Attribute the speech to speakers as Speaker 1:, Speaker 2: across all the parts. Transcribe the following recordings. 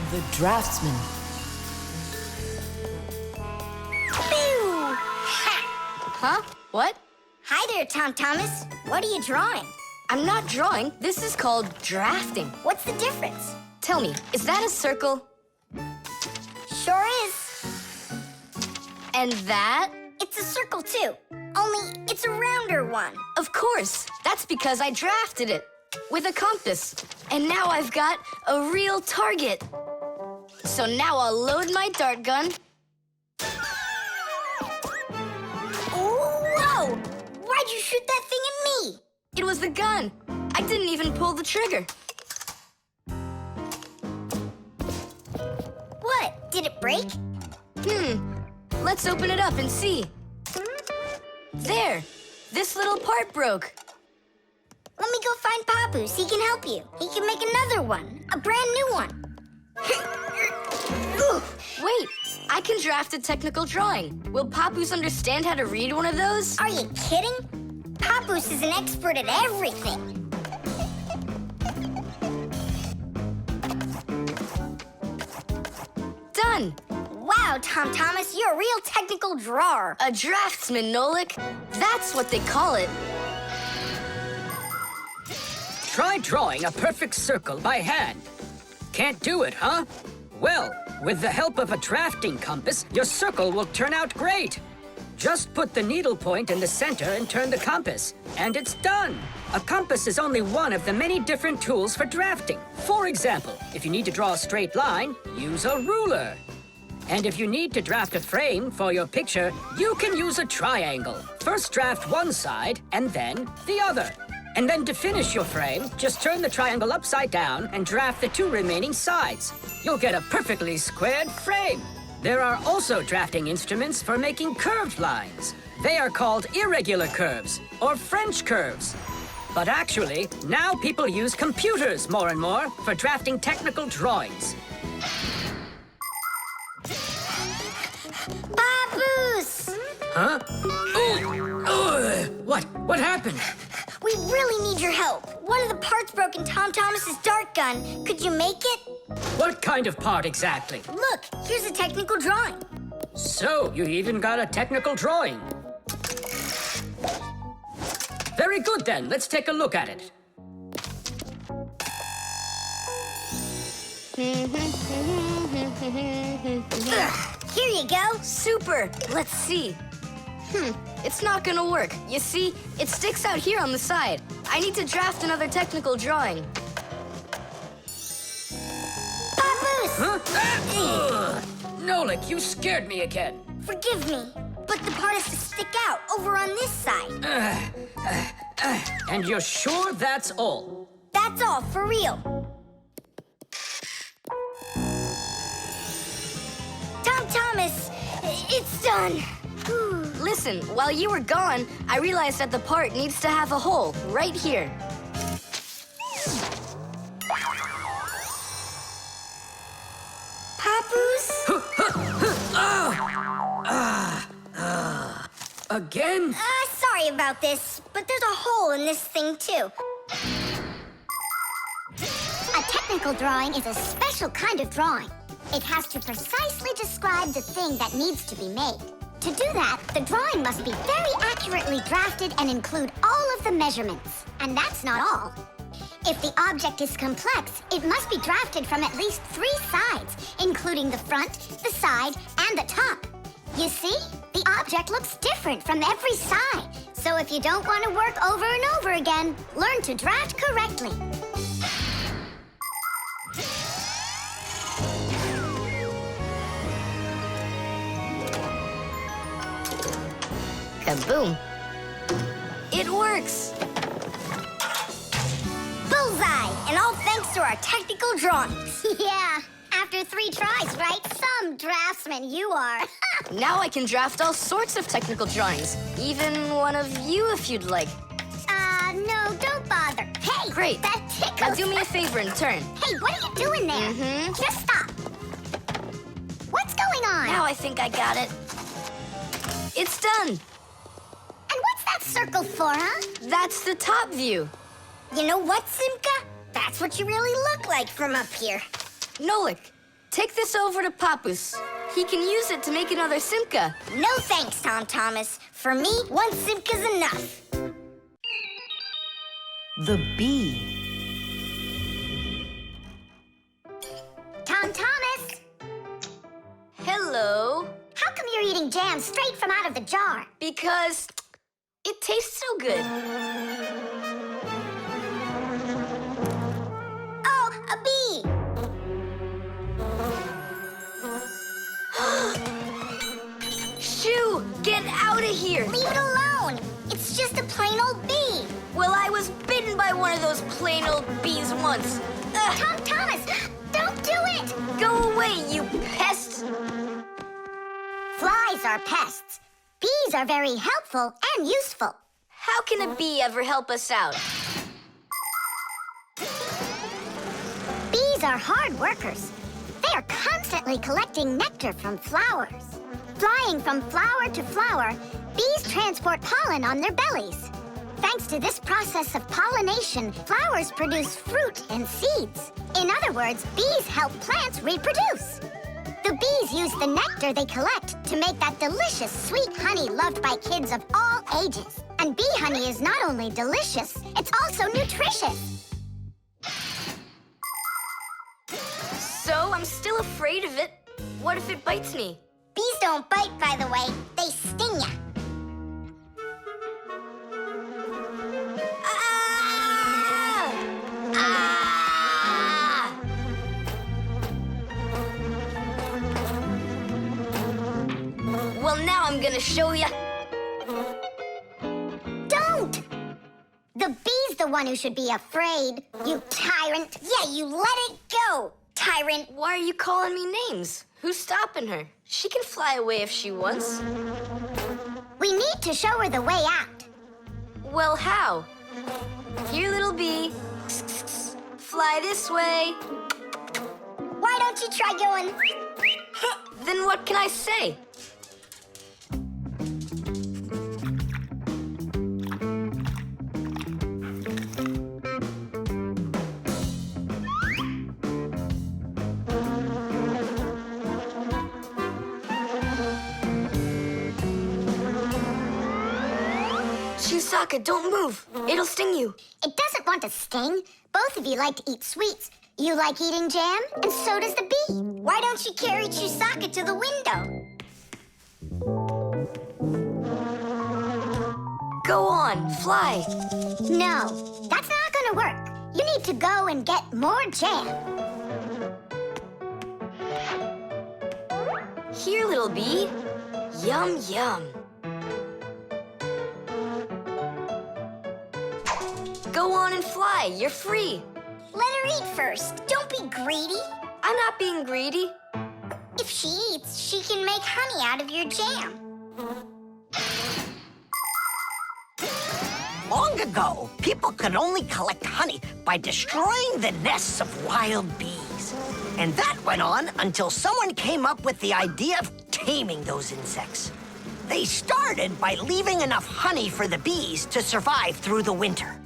Speaker 1: The Draftsman.
Speaker 2: Pew! Ha!
Speaker 3: Huh? What?
Speaker 2: Hi there, Tom Thomas. What are you drawing?
Speaker 3: I'm not drawing. This is called drafting.
Speaker 2: What's the difference?
Speaker 3: Tell me, is that a circle?
Speaker 2: Sure is.
Speaker 3: And that?
Speaker 2: It's a circle, too. Only it's a rounder one.
Speaker 3: Of course. That's because I drafted it with a compass. And now I've got a real target. So now I'll load my dart gun.
Speaker 2: Whoa! Why'd you shoot that thing at me?
Speaker 3: It was the gun. I didn't even pull the trigger.
Speaker 2: What? Did it break?
Speaker 3: Let's open it up and see. There! This little part broke.
Speaker 2: Let me go find Papus. He can help you. He can make another one. A brand new one.
Speaker 3: Wait, I can draft a technical drawing. Will Papus understand how to read one of those?
Speaker 2: Are you kidding? Papus is an expert at everything.
Speaker 3: Done!
Speaker 2: Wow, Tom Thomas, you're a real technical drawer.
Speaker 3: A draftsman, Nolik. That's what they call it.
Speaker 4: Try drawing a perfect circle by hand. Can't do it, huh? Well, with the help of a drafting compass, your circle will turn out great. Just put the needle point in the center and turn the compass, and it's done. A compass is only one of the many different tools for drafting. For example, if you need to draw a straight line, use a ruler. And if you need to draft a frame for your picture, you can use a triangle. First draft one side, and then the other. And then to finish your frame, just turn the triangle upside down and draft the two remaining sides. You'll get a perfectly squared frame. There are also drafting instruments for making curved lines. They are called irregular curves, or French curves. But actually, now people use computers more and more for drafting technical drawings.
Speaker 2: Papus!
Speaker 4: Huh? What happened?
Speaker 2: We really need your help. One of the parts broke in Tom Thomas's dart gun. Could you make it?
Speaker 4: What kind of part exactly?
Speaker 2: Look, here's a technical drawing.
Speaker 4: So, you even got a technical drawing. Very good then, let's take a look at it.
Speaker 2: Here you go.
Speaker 3: Super! Let's see. It's not gonna work. You see, it sticks out here on the side. I need to draft another technical drawing.
Speaker 2: Papus!
Speaker 4: Huh? Nolik, you scared me again.
Speaker 2: Forgive me, but the part has to stick out over on this side.
Speaker 4: And you're sure that's all?
Speaker 2: That's all, for real. Tom Thomas, it's done.
Speaker 3: Listen, while you were gone, I realized that the part needs to have a hole right here.
Speaker 2: Papus?
Speaker 4: Again?
Speaker 2: Sorry about this, but there's a hole in this thing, too.
Speaker 5: A technical drawing is a special kind of drawing. It has to precisely describe the thing that needs to be made. To do that, the drawing must be very accurately drafted and include all of the measurements. And that's not all. If the object is complex, it must be drafted from at least 3 sides, including the front, the side, and the top. You see? The object looks different from every side. So if you don't want to work over and over again, learn to draft correctly.
Speaker 3: Kaboom! It works!
Speaker 2: Bullseye! And all thanks to our technical drawings.
Speaker 5: Yeah, after 3 tries, right? Some draftsman you are.
Speaker 3: Now I can draft all sorts of technical drawings. Even one of you if you'd like.
Speaker 5: No, don't bother. Hey!
Speaker 3: Great.
Speaker 5: That tickles.
Speaker 3: Now do me a favor and turn.
Speaker 5: Hey, what are you doing there? Just stop. What's going on?
Speaker 3: Now I think I got it. It's done!
Speaker 5: And what's that circle for, huh?
Speaker 3: That's the top view.
Speaker 2: You know what, Simka? That's what you really look like from up here.
Speaker 3: Nolik, Take this over to Papus. He can use it to make another Simka.
Speaker 2: No thanks, Tom Thomas. For me, one Simka's enough.
Speaker 1: The bee.
Speaker 5: Tom Thomas,
Speaker 3: Hello.
Speaker 5: how come you're eating jam straight from out of the jar?
Speaker 3: Because it tastes so good.
Speaker 2: Oh, a bee!
Speaker 3: Shoo! Get out of here!
Speaker 2: Leave it alone! It's just a plain old bee!
Speaker 3: Well, I was bitten by one of those plain old bees once. Ugh.
Speaker 5: Tom Thomas, don't do it!
Speaker 3: Go away, you pest!
Speaker 5: Flies are pests. Bees are very helpful and useful.
Speaker 3: How can a bee ever help us out?
Speaker 5: Bees are hard workers. They are constantly collecting nectar from flowers. Flying from flower to flower, bees transport pollen on their bellies. Thanks to this process of pollination, flowers produce fruit and seeds. In other words, bees help plants reproduce. The bees use the nectar they collect to make that delicious sweet honey loved by kids of all ages. And bee honey is not only delicious, it's also nutritious.
Speaker 3: So I'm still afraid of it. What if it bites me?
Speaker 2: Bees don't bite, by the way. They sting ya.
Speaker 3: Ah! Ah! Well, now I'm gonna show ya.
Speaker 5: Don't! The bee's the one who should be afraid, you tyrant.
Speaker 2: Yeah, you let it go, tyrant.
Speaker 3: Why are you calling me names? Who's stopping her? She can fly away if she wants.
Speaker 5: We need to show her the way out.
Speaker 3: Well, how? Here, little bee. Fly this way.
Speaker 2: Why don't you try going?
Speaker 3: Then what can I say? Chusaka, don't move. It'll sting you.
Speaker 5: It doesn't want to sting. Both of you like to eat sweets. You like eating jam, and so does the bee.
Speaker 2: Why don't you carry Chusaka to the window?
Speaker 3: Go on, fly.
Speaker 5: No, that's not gonna work. You need to go and get more jam.
Speaker 3: Here, little bee. Yum, yum. Go on and fly. You're free.
Speaker 2: Let her eat first. Don't be greedy.
Speaker 3: I'm not being greedy.
Speaker 2: If she eats, she can make honey out of your jam.
Speaker 1: Long ago, people could only collect honey by destroying the nests of wild bees. And that went on until someone came up with the idea of taming those insects. They started by leaving enough honey for the bees to survive through the winter.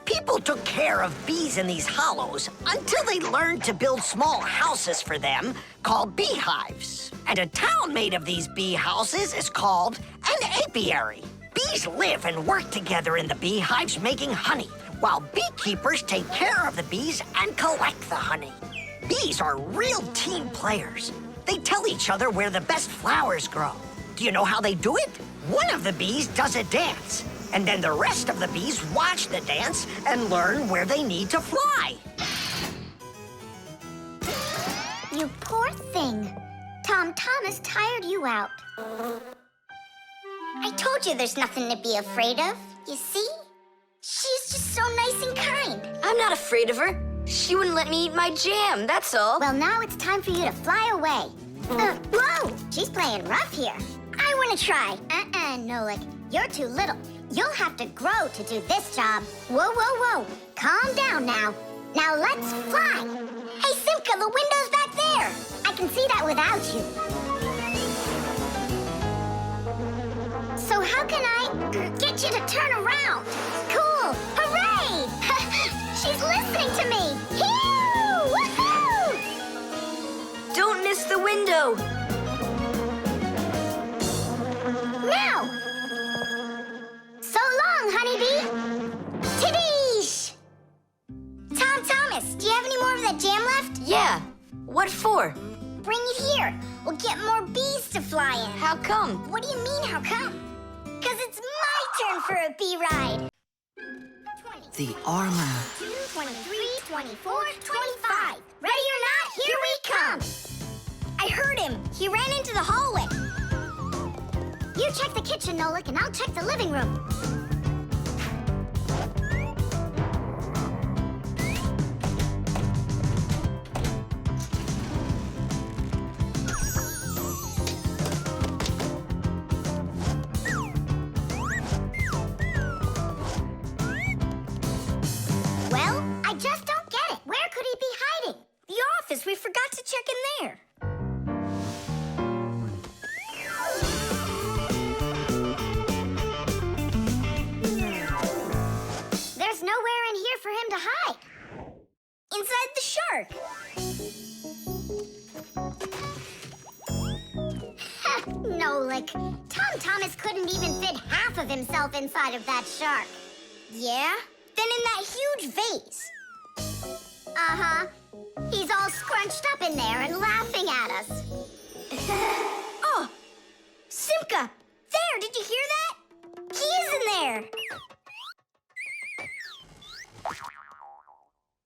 Speaker 1: People took care of bees in these hollows until they learned to build small houses for them called beehives. And a town made of these bee houses is called an apiary. Bees live and work together in the beehives making honey, while beekeepers take care of the bees and collect the honey. Bees are real team players. They tell each other where the best flowers grow. Do you know how they do it? One of the bees does a dance, and then the rest of the bees watch the dance and learn where they need to fly.
Speaker 5: You poor thing. Tom Thomas tired you out.
Speaker 2: I told you there's nothing to be afraid of. You see? She's just so nice and kind.
Speaker 3: I'm not afraid of her. She wouldn't let me eat my jam, that's all.
Speaker 5: Well, now it's time for you to fly away. Whoa! She's playing rough here.
Speaker 2: I want to try.
Speaker 5: Nolik. You're too little. You'll have to grow to do this job. Whoa, whoa, whoa. Calm down now. Now let's fly.
Speaker 2: Hey, Simka, the window's back there.
Speaker 5: I can see that without you. So how can I get you to turn around? Cool! Hooray! She's listening to me! Woohoo!
Speaker 3: Don't the window!
Speaker 5: Now! So long, honeybee! Tidish! Tom Thomas, do you have any more of that jam left?
Speaker 3: Yeah. What for?
Speaker 5: Bring it here. We'll get more bees to fly in.
Speaker 3: How come?
Speaker 5: What do you mean, how come? Because it's my turn for a bee ride.
Speaker 6: The armor.
Speaker 5: 23, 24, 25. Ready or not, here we come. I heard him. He ran into the hallway. You check the kitchen, Nolik, and I'll check the living room. Well, I just don't get it. Where could he be hiding?
Speaker 2: The office. We forgot to check in there.
Speaker 5: There's nowhere in here for him to hide.
Speaker 2: Inside the shark.
Speaker 5: Nolik, Tom Thomas couldn't even fit half of himself inside of that shark.
Speaker 2: Yeah? Then in that huge vase.
Speaker 5: Uh-huh. He's all scrunched up in there and laughing at us.
Speaker 2: Oh! Simka! There! Did you hear that? He is in there!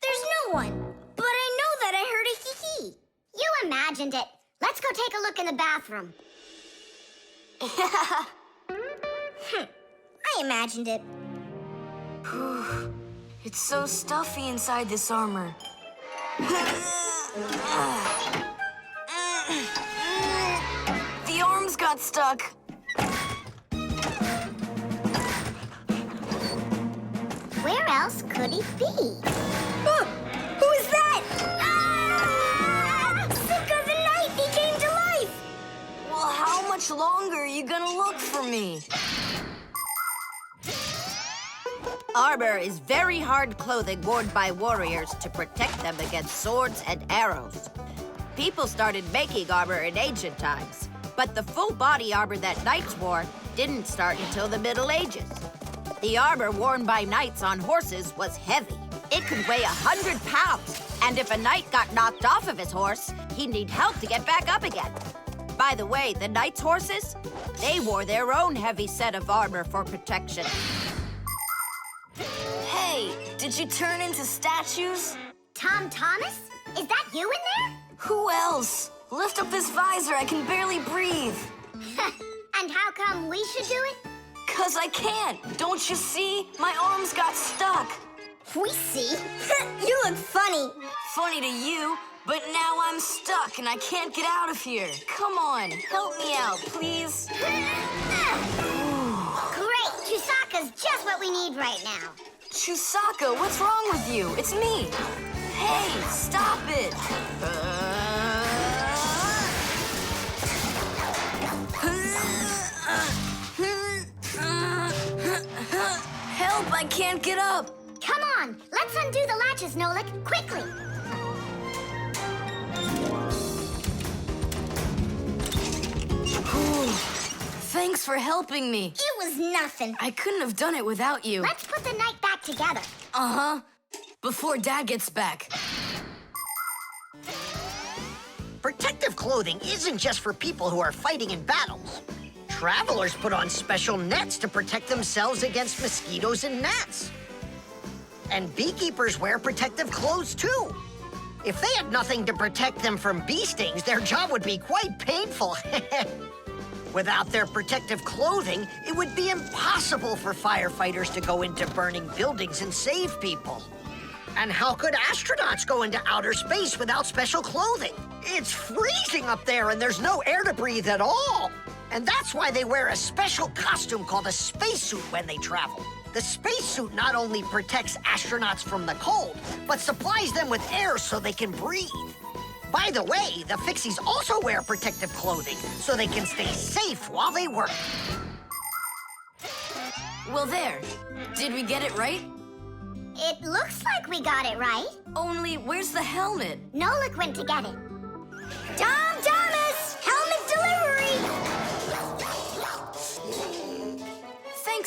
Speaker 2: There's no one. But I know that I heard a hee-hee.
Speaker 5: You imagined it. Let's go take a look in the bathroom.
Speaker 2: I imagined it.
Speaker 3: It's so stuffy inside this armor. The arms got stuck.
Speaker 5: Where else could he be?
Speaker 2: Who is that? Ah! Simka the Knight! He came to life!
Speaker 3: Well, how much longer are you gonna look for me?
Speaker 6: Armor is very hard clothing worn by warriors to protect them against swords and arrows. People started making armor in ancient times, but the full body armor that knights wore didn't start until the Middle Ages. The armor worn by knights on horses was heavy. It could weigh 100 pounds, and if a knight got knocked off of his horse, he'd need help to get back up again. By the way, the knights' horses, they wore their own heavy set of armor for protection.
Speaker 3: Hey, did you turn into statues?
Speaker 5: Tom Thomas? Is that you in there?
Speaker 3: Who else? Lift up this visor, I can barely breathe.
Speaker 5: And how come we should do it?
Speaker 3: 'Cause I can't. Don't you see? My arms got stuck.
Speaker 2: We see. You look funny.
Speaker 3: Funny to you, but now I'm stuck and I can't get out of here. Come on, help me out, please.
Speaker 5: Great! Chusaka's just what we need right now.
Speaker 3: Chusaka, what's wrong with you? It's me. Hey, stop it. Help, I can't get up.
Speaker 5: Come on, let's undo the latches, Nolik, quickly.
Speaker 3: Thanks for helping me.
Speaker 2: It was nothing.
Speaker 3: I couldn't have done it without you.
Speaker 5: Let's put the night back together.
Speaker 3: Uh-huh. Before Dad gets back.
Speaker 1: Protective clothing isn't just for people who are fighting in battles. Travelers put on special nets to protect themselves against mosquitoes and gnats. And beekeepers wear protective clothes too. If they had nothing to protect them from bee stings, their job would be quite painful. Without their protective clothing, it would be impossible for firefighters to go into burning buildings and save people. And how could astronauts go into outer space without special clothing? It's freezing up there and there's no air to breathe at all. And that's why they wear a special costume called a spacesuit when they travel. The spacesuit not only protects astronauts from the cold, but supplies them with air so they can breathe. By the way, the Fixies also wear protective clothing so they can stay safe while they work.
Speaker 3: Well, there. Did we get it right?
Speaker 5: It looks like we got it right.
Speaker 3: Only, where's the helmet?
Speaker 5: Nolik went to get it.
Speaker 2: Tom!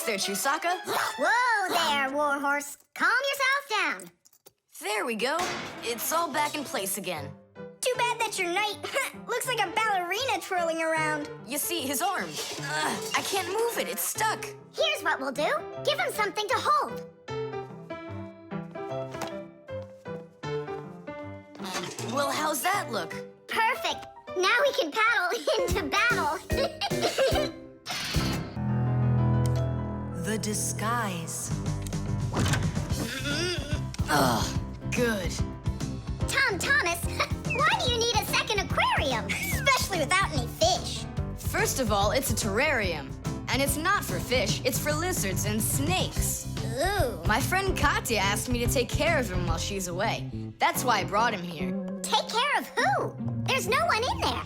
Speaker 3: there, Chusaka.
Speaker 5: Whoa there, Warhorse. Calm yourself down.
Speaker 3: There we go. It's all back in place again.
Speaker 2: Too bad that your knight looks like a ballerina twirling around.
Speaker 3: You see, his arm. I can't move it. It's stuck.
Speaker 5: Here's what we'll do. Give him something to hold.
Speaker 3: Well, how's that look?
Speaker 5: Perfect. Now we can paddle into battle.
Speaker 6: The disguise.
Speaker 3: Ugh, good.
Speaker 5: Tom Thomas, why do you need a second aquarium?
Speaker 2: Especially without any fish.
Speaker 3: First of all, it's a terrarium. And it's not for fish, it's for lizards and snakes.
Speaker 2: Ooh.
Speaker 3: My friend Katya asked me to take care of him while she's away. That's why I brought him here.
Speaker 5: Take care of who? There's no one in there.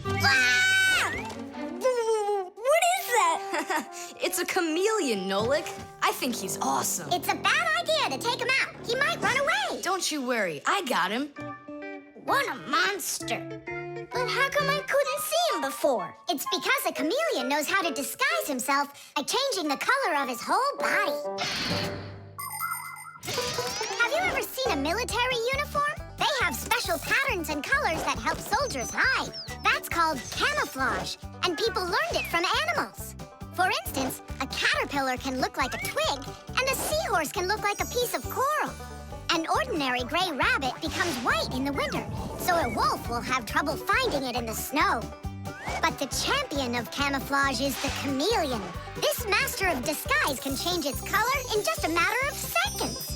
Speaker 2: Ah! What is that?
Speaker 3: It's a chameleon, Nolik. I think he's awesome.
Speaker 5: It's a bad idea to take him out. He might run away.
Speaker 3: Don't you worry, I got him.
Speaker 2: What a monster. But how come I couldn't see him before?
Speaker 5: It's because a chameleon knows how to disguise himself by changing the color of his whole body. Have you ever seen a military uniform? They have special patterns and colors that help soldiers hide. That's called camouflage, and people learned it from animals. For instance, a caterpillar can look like a twig, and a seahorse can look like a piece of coral. An ordinary gray rabbit becomes white in the winter, so a wolf will have trouble finding it in the snow. But the champion of camouflage is the chameleon. This master of disguise can change its color in just a matter of seconds.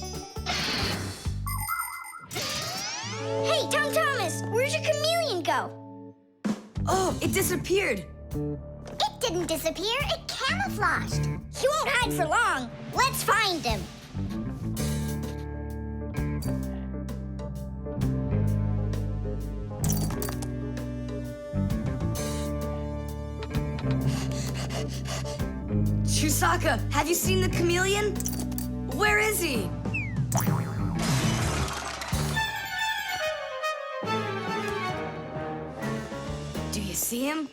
Speaker 2: Hey, Tom Thomas, where'd your chameleon go?
Speaker 3: Oh, it disappeared.
Speaker 5: It didn't disappear, it camouflaged.
Speaker 2: He won't hide for long. Let's find him.
Speaker 3: Chusaka, have you seen the chameleon? Where is he? Do you see him?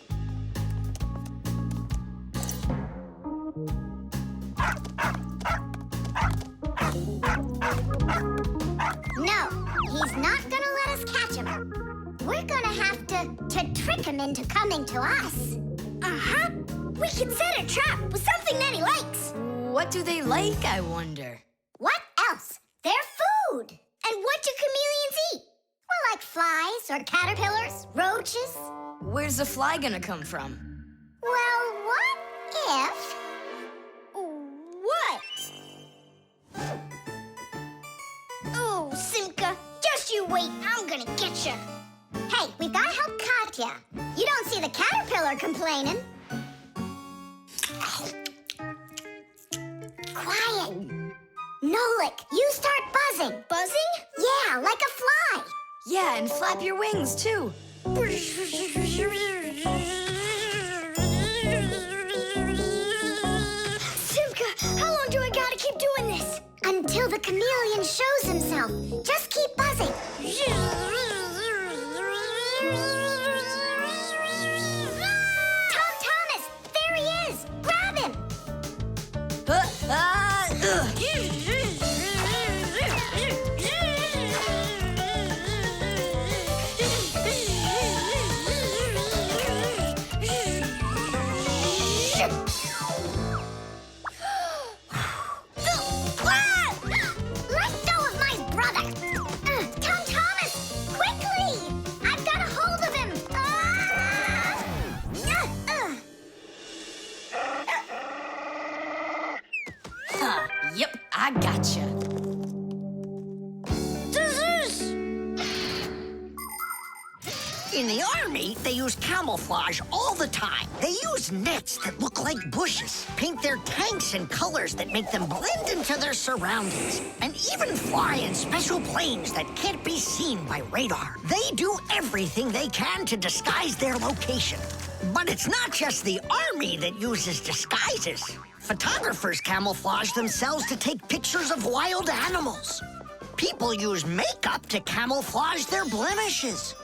Speaker 5: No, he's not gonna let us catch him. We're gonna have to trick him into coming to us.
Speaker 2: Uh-huh. We can set a trap with something that he likes.
Speaker 3: What do they like, I wonder?
Speaker 5: What else? They're food.
Speaker 2: And what do chameleons eat?
Speaker 5: Well, like flies or caterpillars, roaches.
Speaker 3: Where's the fly gonna come from?
Speaker 5: Well, what if...
Speaker 2: What? Oh, Simka, just you wait. I'm gonna get you.
Speaker 5: Hey, we've gotta help Katya. You don't see the caterpillar complaining. Quiet. Nolik, you start buzzing.
Speaker 2: Buzzing?
Speaker 5: Yeah, like a fly.
Speaker 3: Yeah, and flap your wings, too.
Speaker 2: Simka, how long do I gotta keep doing this?
Speaker 5: Until the chameleon shows himself. Just keep buzzing. Tom Thomas, there he is. Grab him. Let go of my brother. Tom Thomas, quickly. I've got a hold of him.
Speaker 3: Yep, I gotcha.
Speaker 1: In the army, they use camouflage all the time. They use nets that look like bushes, paint their tanks in colors that make them blend into their surroundings, and even fly in special planes that can't be seen by radar. They do everything they can to disguise their location. But it's not just the army that uses disguises. Photographers camouflage themselves to take pictures of wild animals. People use makeup to camouflage their blemishes.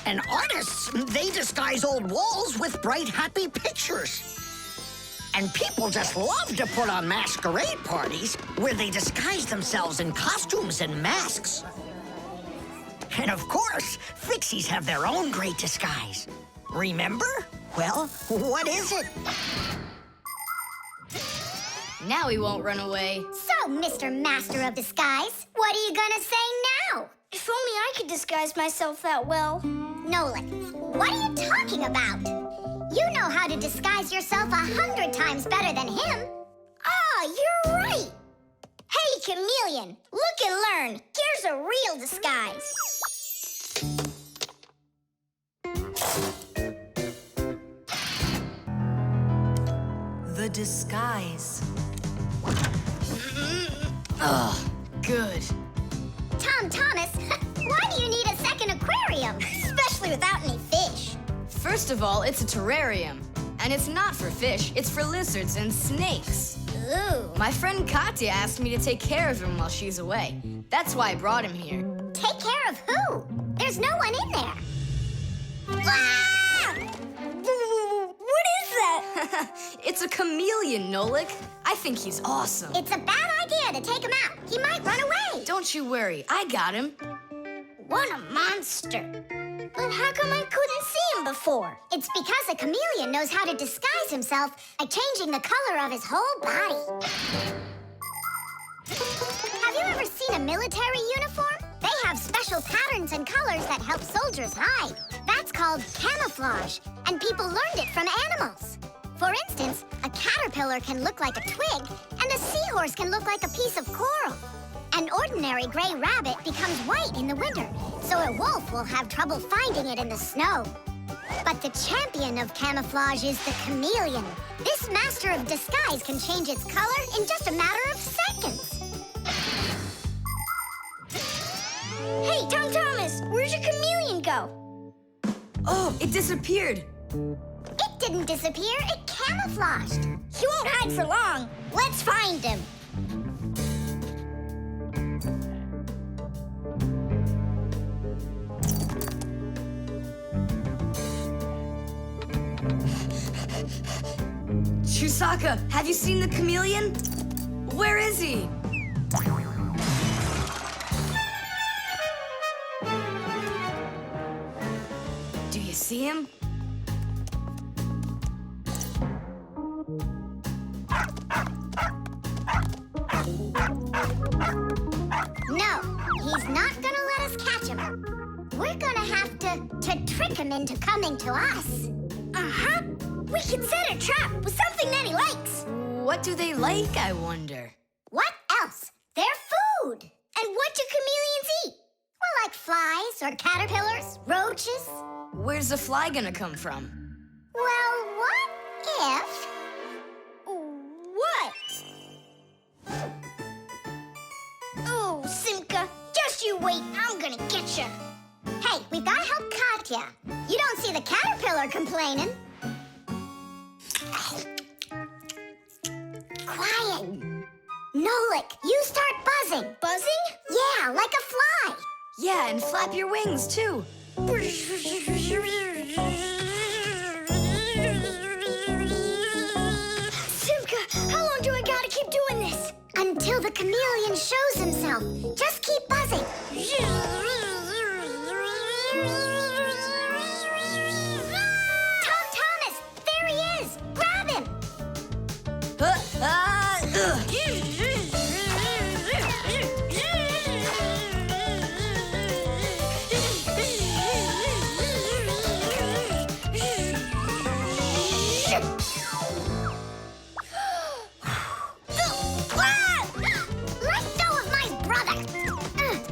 Speaker 1: And artists, they disguise old walls with bright, happy pictures. And people just love to put on masquerade parties where they disguise themselves in costumes and masks. And of course, Fixies have their own great disguise. Remember? Well, what is it?
Speaker 3: Now he won't run away.
Speaker 5: So, Mr. Master of Disguise, what are you gonna say now?
Speaker 2: If only I could disguise myself that well.
Speaker 5: Nolik, what are you talking about? You know how to disguise yourself 100 times better than him.
Speaker 2: Ah, you're right. Hey, chameleon, look and learn. Here's a real disguise.
Speaker 6: The disguise.
Speaker 3: Ugh, good.
Speaker 5: Tom Thomas, why do you need a second aquarium?
Speaker 2: Especially without any fish.
Speaker 3: First of all, it's a terrarium. And it's not for fish, it's for lizards and snakes.
Speaker 2: Ooh.
Speaker 3: My friend Katya asked me to take care of him while she's away. That's why I brought him here.
Speaker 5: Take care of who? There's no one in there.
Speaker 2: Ah! What is that?
Speaker 3: It's a chameleon, Nolik. I think he's awesome.
Speaker 5: It's a bad idea to take him out. He might run away.
Speaker 3: Don't you worry, I got him.
Speaker 2: What a monster. But how come I couldn't see him before?
Speaker 5: It's because a chameleon knows how to disguise himself by changing the color of his whole body. Have you ever seen a military uniform? They have special patterns and colors that help soldiers hide. That's called camouflage, and people learned it from animals. For instance, a caterpillar can look like a twig, and a seahorse can look like a piece of coral. An ordinary gray rabbit becomes white in the winter, so a wolf will have trouble finding it in the snow. But the champion of camouflage is the chameleon. This master of disguise can change its color in just a matter of seconds.
Speaker 2: Hey, Tom Thomas, where'd your chameleon go?
Speaker 3: Oh, it disappeared.
Speaker 5: It didn't disappear, it camouflaged.
Speaker 2: He won't hide for long. Let's find him.
Speaker 3: Chusaka, have you seen the chameleon? Where is he? Do you see him?
Speaker 5: No, he's not gonna let us catch him. We're gonna have to trick him into coming to us.
Speaker 2: Uh-huh. We can set a trap with something that he likes.
Speaker 3: What do they like, I wonder?
Speaker 5: What else? They're food.
Speaker 2: And what do chameleons eat?
Speaker 5: Well, like flies or caterpillars, roaches.
Speaker 3: Where's the fly gonna come from?
Speaker 5: Well, what if...
Speaker 2: What? Oh, Simka, just you wait. I'm gonna get you.
Speaker 5: Hey, we've gotta help Katya. You don't see the caterpillar complaining. Quiet. Nolik, you start buzzing.
Speaker 2: Buzzing?
Speaker 5: Yeah, like a fly.
Speaker 3: Yeah, and flap your wings, too.
Speaker 2: Simka, how long do I gotta keep doing this?
Speaker 5: Until the chameleon shows himself. Just keep buzzing. Tom Thomas, there he is. Grab him. Let go of my brother.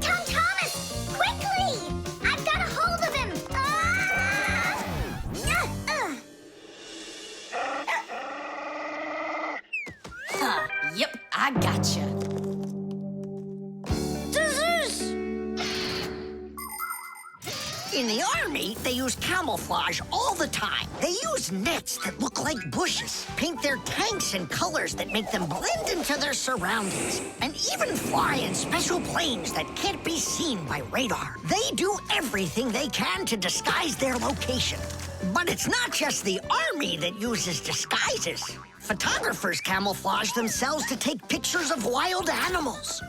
Speaker 5: Tom Thomas, quickly. I've got a hold of him.
Speaker 3: Yep, I gotcha.
Speaker 1: In the army, they use camouflage all the time. They use nets that look like bushes, paint their tanks in colors that make them blend into their surroundings, and even fly in special planes that can't be seen by radar. They do everything they can to disguise their location. But it's not just the army that uses disguises. Photographers camouflage themselves to take pictures of wild animals.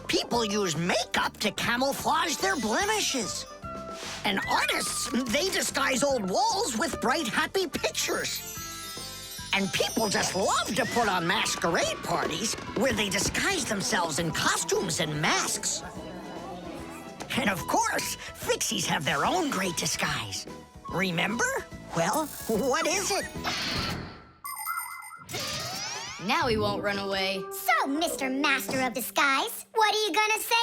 Speaker 1: People use makeup to camouflage their blemishes. And artists, they disguise old walls with bright, happy pictures. And people just love to put on masquerade parties where they disguise themselves in costumes and masks. And of course, Fixies have their own great disguise. Remember? Well, what is it?
Speaker 3: Now he won't run away.
Speaker 5: So, Mr. Master of Disguise, what are you gonna say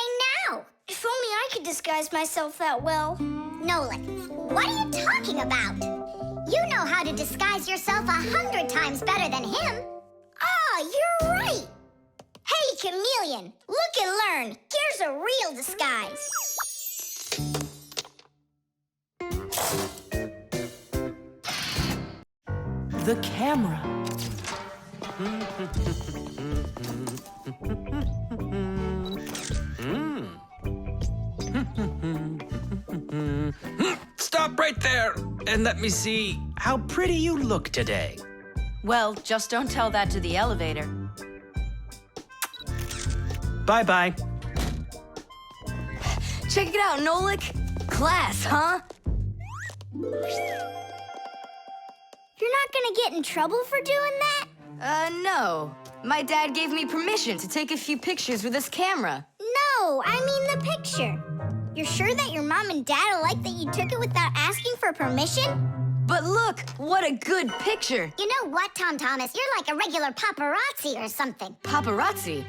Speaker 5: now?
Speaker 2: If only I could disguise myself that well.
Speaker 5: Nolik, what are you talking about? You know how to disguise yourself 100 times better than him.
Speaker 2: Ah, you're right. Hey, chameleon, look and learn. Here's a real disguise.
Speaker 7: The camera.
Speaker 8: Stop right there and let me see how pretty you look today.
Speaker 6: Well, just don't tell that to the elevator.
Speaker 8: Bye-bye.
Speaker 3: Check it out, Nolik. Class, huh?
Speaker 2: You're not gonna get in trouble for doing that?
Speaker 3: No. My dad gave me permission to take a few pictures with this camera.
Speaker 2: No, I mean the picture. You're sure that your mom and dad will like that you took it without asking for permission?
Speaker 3: But look, what a good picture.
Speaker 5: You know what, Tom Thomas? You're like a regular paparazzi or something.
Speaker 3: Paparazzi?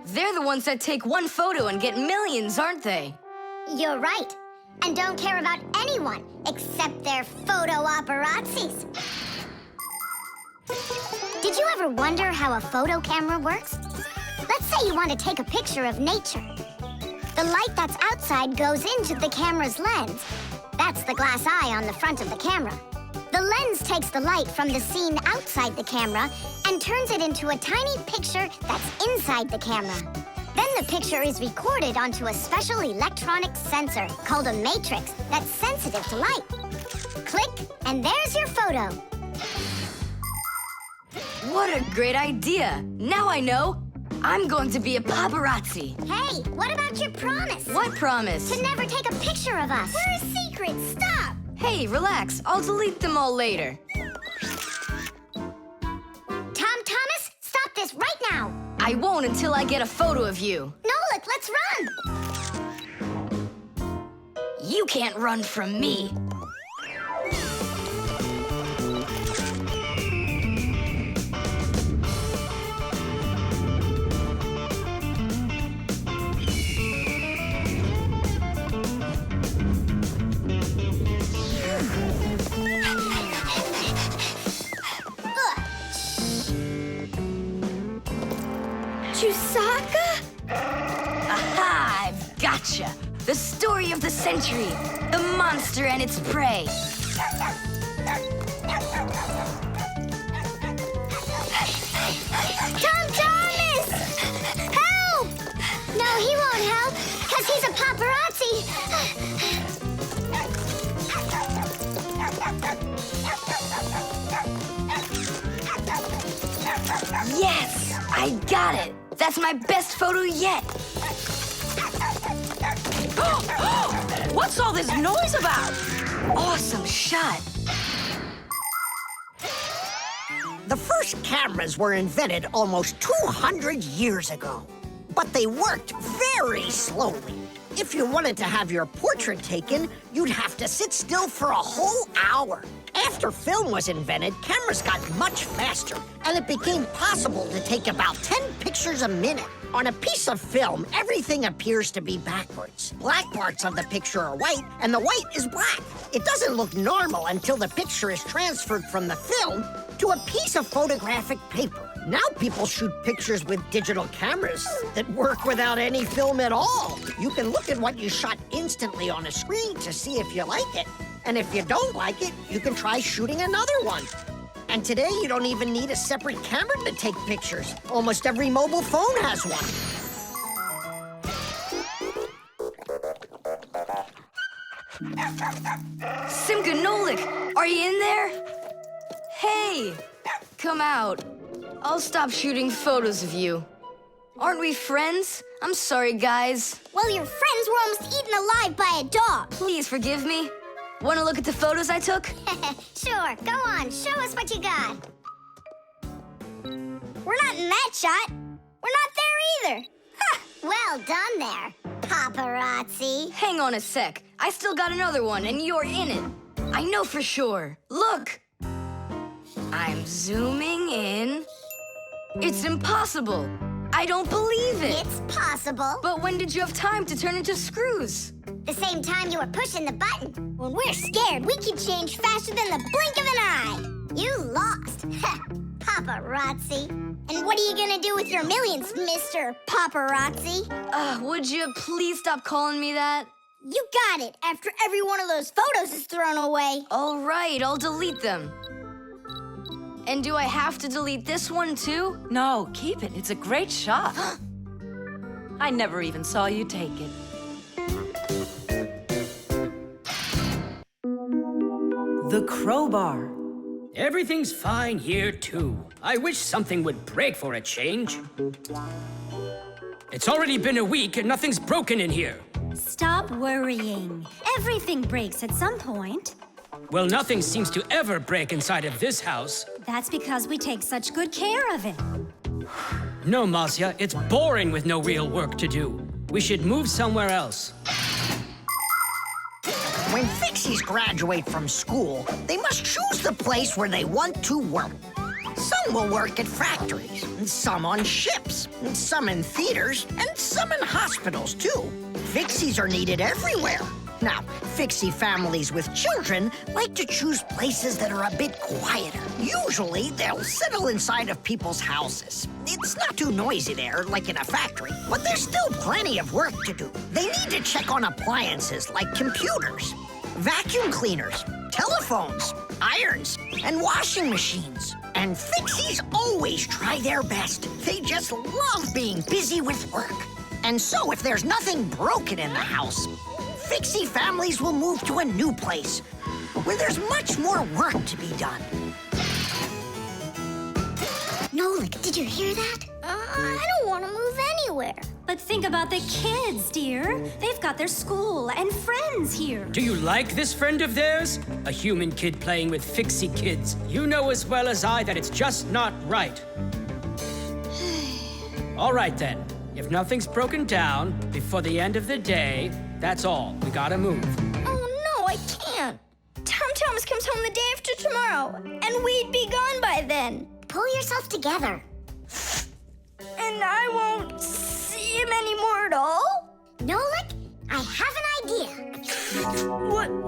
Speaker 3: They're the ones that take one photo and get millions, aren't they?
Speaker 5: You're right. And don't care about anyone except their photo paparazzis. Did you ever wonder how a photo camera works? Let's say you want to take a picture of nature. The light that's outside goes into the camera's lens. That's the glass eye on the front of the camera. The lens takes the light from the scene outside the camera and turns it into a tiny picture that's inside the camera. Then the picture is recorded onto a special electronic sensor called a matrix that's sensitive to light. Click, and there's your photo.
Speaker 3: What a great idea. Now I know. I'm going to be a paparazzi.
Speaker 5: Hey, what about your promise?
Speaker 3: What promise?
Speaker 5: To never take a picture of us.
Speaker 2: We're a secret. Stop.
Speaker 3: Hey, relax. I'll delete them all later.
Speaker 5: Tom Thomas, stop this right now.
Speaker 3: I won't until I get a photo of you.
Speaker 5: Nolik, let's run.
Speaker 3: You can't run from me.
Speaker 2: Chusaka?
Speaker 3: Aha! I've gotcha. The story of the century. The monster and its prey.
Speaker 2: Tom Thomas! Help!
Speaker 5: No, he won't help, because he's a paparazzi.
Speaker 3: Yes! I got it! That's my best photo yet!
Speaker 6: What's all this noise about?
Speaker 3: Awesome shot!
Speaker 1: The first cameras were invented almost 200 years ago, but they worked very slowly. If you wanted to have your portrait taken, you'd have to sit still for a whole hour. After film was invented, cameras got much faster, and it became possible to take about 10 pictures a minute. On a piece of film, everything appears to be backwards. Black parts of the picture are white, and the white is black. It doesn't look normal until the picture is transferred from the film to a piece of photographic paper. Now people shoot pictures with digital cameras that work without any film at all. You can look at what you shot instantly on a screen to see if you like it. And if you don't like it, you can try shooting another one. And today, you don't even need a separate camera to take pictures. Almost every mobile phone has one.
Speaker 3: Simka and Nolik, are you in there? Hey, come out. I'll stop shooting photos of you. Aren't we friends? I'm sorry, guys.
Speaker 2: Well, your friends were almost eaten alive by a dog.
Speaker 3: Please forgive me. Want to look at the photos I took?
Speaker 2: Sure, go on, show us what you got. We're not in that shot. We're not there either.
Speaker 5: Ha! Well done there, paparazzi.
Speaker 3: Hang on a sec. I still got another one, and you're in it. I know for sure. Look. I'm zooming in. It's impossible. I don't believe it.
Speaker 5: It's possible.
Speaker 3: But when did you have time to turn into screws?
Speaker 5: The same time you were pushing the button.
Speaker 2: When we're scared, we can change faster than the blink of an eye.
Speaker 5: You lost. Ha! Paparazzi.
Speaker 2: And what are you gonna do with your millions, Mr. Paparazzi?
Speaker 3: Would you please stop calling me that?
Speaker 2: You got it, after every one of those photos is thrown away.
Speaker 3: All right, I'll delete them. And do I have to delete this one too?
Speaker 7: No, keep it. It's a great shot. I never even saw you take it. The crowbar.
Speaker 4: Everything's fine here, too. I wish something would break for a change. It's already been a week and nothing's broken in here.
Speaker 9: Stop worrying. Everything breaks at some point.
Speaker 4: Well, nothing seems to ever break inside of this house.
Speaker 9: That's because we take such good care of it.
Speaker 4: No, Masya, it's boring with no real work to do. We should move somewhere else.
Speaker 1: When Fixies graduate from school, they must choose the place where they want to work. Some will work at factories, and some on ships, and some in theaters, and some in hospitals, too. Fixies are needed everywhere. Now, Fixie families with children like to choose places that are a bit quieter. Usually, they'll settle inside of people's houses. It's not too noisy there, like in a factory, but there's still plenty of work to do. They need to check on appliances like computers, vacuum cleaners, telephones, irons, and washing machines. And Fixies always try their best. They just love being busy with work. And so if there's nothing broken in the house, Fixie families will move to a new place where there's much more work to be done.
Speaker 5: Nolik, did you hear that?
Speaker 2: I don't want to move anywhere.
Speaker 9: But think about the kids, dear. They've got their school and friends here.
Speaker 4: Do you like this friend of theirs? A human kid playing with Fixie kids. You know as well as I that it's just not right. All right, then. If nothing's broken down before the end of the day, that's all. We gotta move.
Speaker 2: Oh, no, I can't. Tom Thomas comes home the day after tomorrow, and we'd be gone by then.
Speaker 5: Pull yourself together.
Speaker 2: And I won't see him anymore at all?
Speaker 5: Nolik, I have an idea.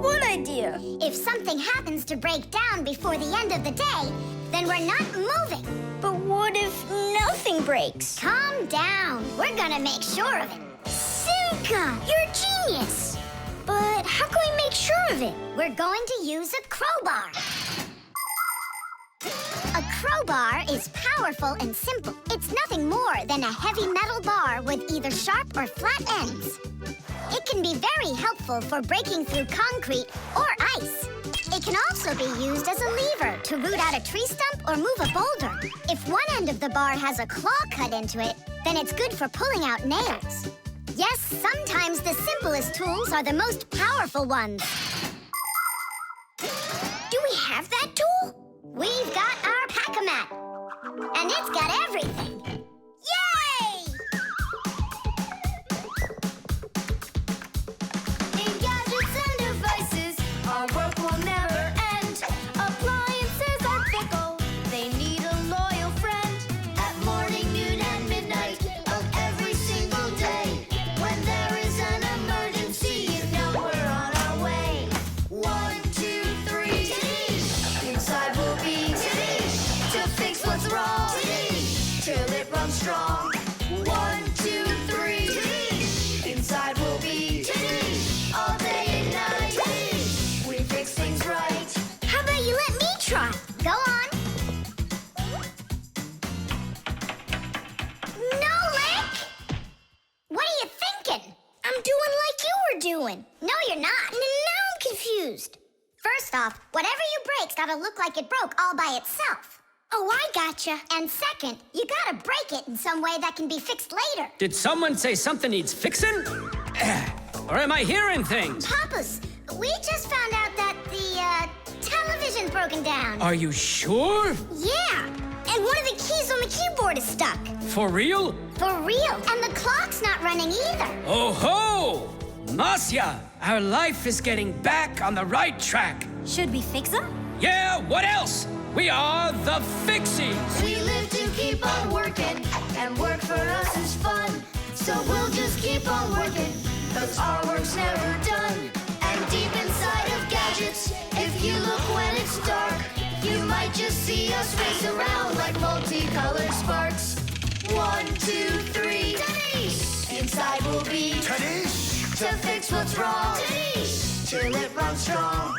Speaker 2: What idea?
Speaker 5: If something happens to break down before the end of the day, then we're not moving.
Speaker 2: But what if nothing breaks?
Speaker 5: Calm down. We're gonna make sure of it.
Speaker 2: Simka, you're a genius. But how can we make sure of it?
Speaker 5: We're going to use a crowbar. A crowbar is powerful and simple. It's nothing more than a heavy metal bar with either sharp or flat ends. It can be very helpful for breaking through concrete or ice. It can also be used as a lever to root out a tree stump or move a boulder. If one end of the bar has a claw cut into it, then it's good for pulling out nails. Yes, sometimes the simplest tools are the most powerful ones.
Speaker 2: Do we have that tool?
Speaker 5: We've got our pack-a-mat, and it's got everything.
Speaker 2: Yay! In gadgets and devices, our work will never end. Appliances are fickle, they need a loyal friend. At morning, noon, and midnight of every single day. When there is an emergency, you know we're on our way.
Speaker 5: confused. First off, whatever you break's gotta look like it broke all by itself. Oh, I gotcha. And second, you gotta break it in some way that can be fixed later.
Speaker 4: Did someone say something needs fixing? Or am I hearing things?
Speaker 5: Papus, we just found out that the television's broken down.
Speaker 4: Are you sure?
Speaker 5: Yeah, and one of the keys on the keyboard is stuck.
Speaker 4: For real?
Speaker 5: For real, and the clock's not running either.
Speaker 4: Oh ho! Masya, our life is getting back on the right track.
Speaker 9: Should we fix them?
Speaker 4: Yeah, what else? We are the Fixies.
Speaker 2: We live to keep on working, and work for us is fun. So we'll just keep on working, 'cause our work's never done. And deep inside of gadgets, if you look when it's dark, you might just see us race around like multicolored sparks. 1, 2, 3, Tadish! Inside we'll be Tadish! To fix what's wrong, Tadish! Till it runs strong.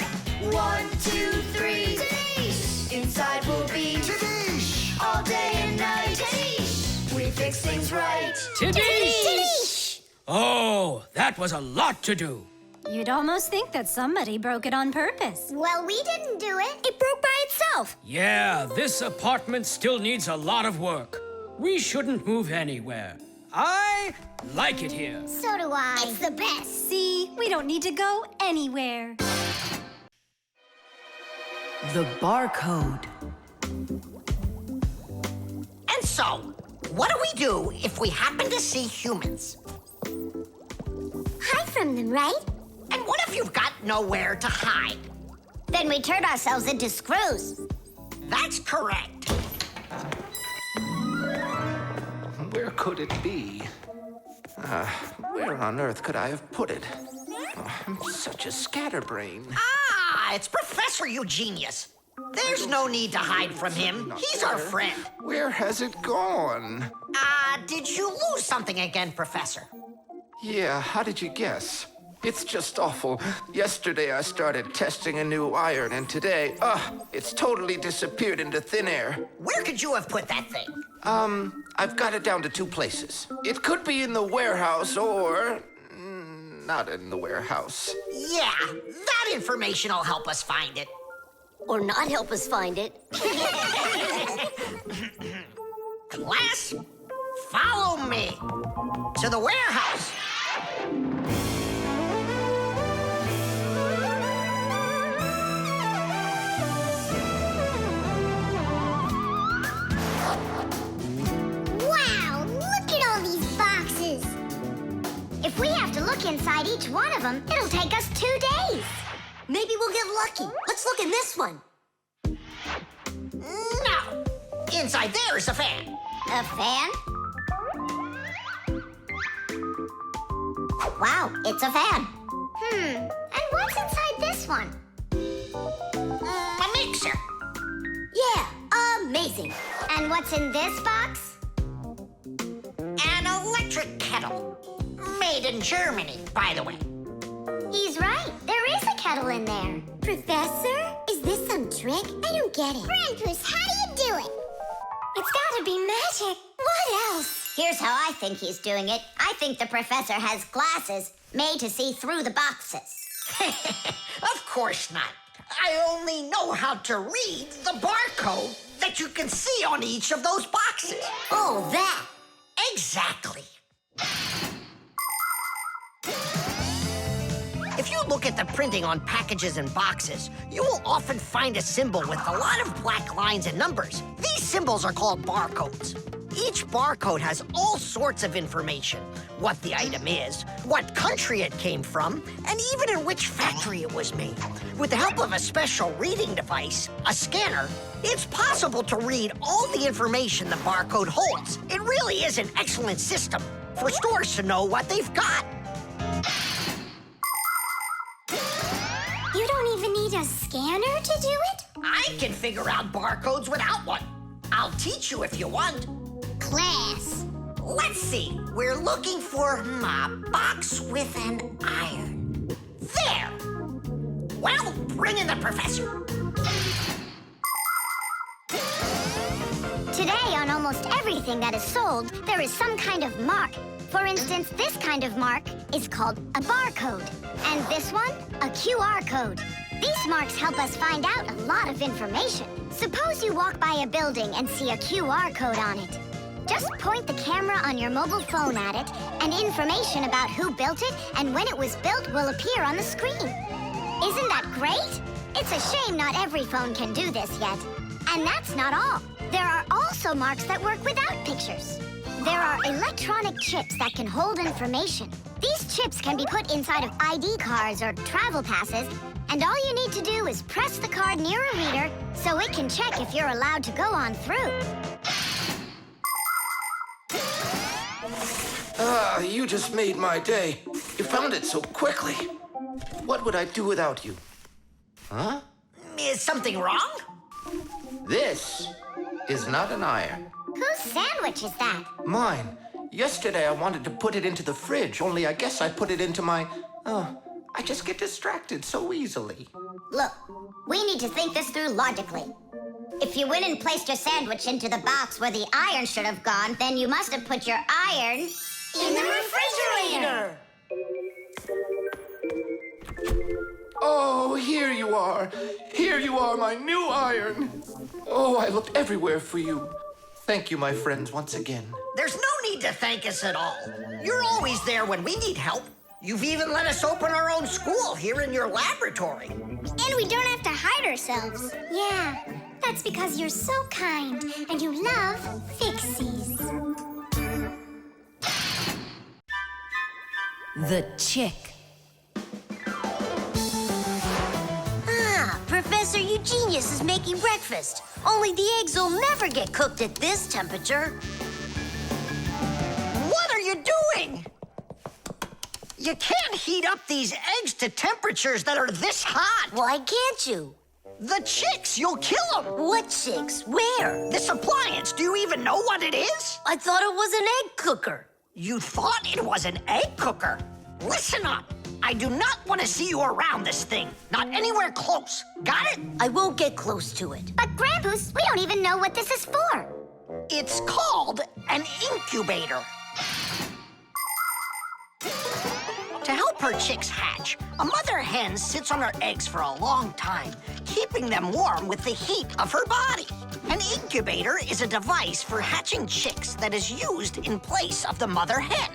Speaker 2: 1, 2, 3, Tadish! Inside we'll be Tadish! All day and night, Tadish! We fix things right.
Speaker 4: Tadish! Oh, that was a lot to do.
Speaker 9: You'd almost think that somebody broke it on purpose.
Speaker 5: Well, we didn't do it. It broke by itself.
Speaker 4: Yeah, this apartment still needs a lot of work. We shouldn't move anywhere. I like it here.
Speaker 5: So do I. It's the best.
Speaker 9: See, we don't need to go anywhere.
Speaker 7: The barcode.
Speaker 1: And so, what do we do if we happen to see humans?
Speaker 5: Hide from them, right?
Speaker 1: And what if you've got nowhere to hide?
Speaker 5: Then we turn ourselves into screws.
Speaker 1: That's correct.
Speaker 10: Where could it be? Where on earth could I have put it? Oh, I'm such a scatterbrain.
Speaker 1: Ah, it's Professor Eugenius. There's no need to hide from him. He's our friend.
Speaker 10: Where has it gone?
Speaker 1: Did you lose something again, Professor?
Speaker 10: Yeah, how did you guess? It's just awful. Yesterday I started testing a new iron, and today, it's totally disappeared into thin air.
Speaker 1: Where could you have put that thing?
Speaker 10: I've got it down to 2 places. It could be in the warehouse or not in the warehouse.
Speaker 1: Yeah, that information will help us find it.
Speaker 5: Or not help us find it.
Speaker 1: Class, follow me to the warehouse.
Speaker 5: Wow, look at all these boxes. If we have to look inside each one of them, it'll take us 2 days. Maybe we'll get lucky. Let's look in this one.
Speaker 1: No, inside there is a fan.
Speaker 5: A fan? Wow, it's a fan. And what's inside this one?
Speaker 1: A mixer.
Speaker 5: Yeah, amazing. And what's in this box?
Speaker 1: An electric kettle. Made in Germany, by the way.
Speaker 5: He's right. There is a kettle in there. Professor, is this some trick? I don't get it. Krampus, how do you do it? It's gotta be magic. What else? Here's how I think he's doing it. I think the professor has glasses made to see through the boxes.
Speaker 1: Of course not. I only know how to read the barcode that you can see on each of those boxes.
Speaker 5: Oh, that.
Speaker 1: Exactly. If you look at the printing on packages and boxes, you will often find a symbol with a lot of black lines and numbers. These symbols are called barcodes. Each barcode has all sorts of information. What the item is, what country it came from, and even in which factory it was made. With the help of a special reading device, a scanner, it's possible to read all the information the barcode holds. It really is an excellent system for stores to know what they've got.
Speaker 5: You don't even need a scanner to do it?
Speaker 1: I can figure out barcodes without one. I'll teach you if you want.
Speaker 5: Class.
Speaker 1: Let's see. We're looking for a box with an iron. There. Well, bring in the professor.
Speaker 5: Today, on almost everything that is sold, there is some kind of mark. For instance, this kind of mark is called a barcode. And this one, a QR code. These marks help us find out a lot of information. Suppose you walk by a building and see a QR code on it. Just point the camera on your mobile phone at it, and information about who built it and when it was built will appear on the screen. Isn't that great? It's a shame not every phone can do this yet. And that's not all. There are also marks that work without pictures. There are electronic chips that can hold information. These chips can be put inside of ID cards or travel passes, and all you need to do is press the card near a reader so it can check if you're allowed to go on through.
Speaker 10: Ah, you just made my day. You found it so quickly. What would I do without you? Huh?
Speaker 1: Is something wrong?
Speaker 10: This is not an iron.
Speaker 5: Whose sandwich is that?
Speaker 10: Mine. Yesterday I wanted to put it into the fridge, only I guess I put it into my... Oh, I just get distracted so easily.
Speaker 5: Look, we need to think this through logically. If you went and placed your sandwich into the box where the iron should have gone, then you must have put your iron in the refrigerator.
Speaker 10: Oh, here you are. Here you are, my new iron. Oh, I looked everywhere for you. Thank you, my friends, once again.
Speaker 1: There's no need to thank us at all. You're always there when we need help. You've even let us open our own school here in your laboratory.
Speaker 5: And we don't have to hide ourselves.
Speaker 9: Yeah, that's because you're so kind and you love Fixies.
Speaker 3: The chick.
Speaker 11: Professor Eugenius is making breakfast. Only the eggs will never get cooked at this temperature.
Speaker 1: What are you doing? You can't heat up these eggs to temperatures that are this hot.
Speaker 11: Why can't you?
Speaker 1: The chicks, you'll kill them.
Speaker 11: What chicks? Where?
Speaker 1: This appliance, do you even know what it is?
Speaker 11: I thought it was an egg cooker.
Speaker 1: You thought it was an egg cooker? Listen up. I do not want to see you around this thing. Not anywhere close. Got it?
Speaker 11: I won't get close to it.
Speaker 5: But Grandpus, we don't even know what this is for.
Speaker 1: It's called an incubator. To help her chicks hatch, a mother hen sits on her eggs for a long time, keeping them warm with the heat of her body. An incubator is a device for hatching chicks that is used in place of the mother hen.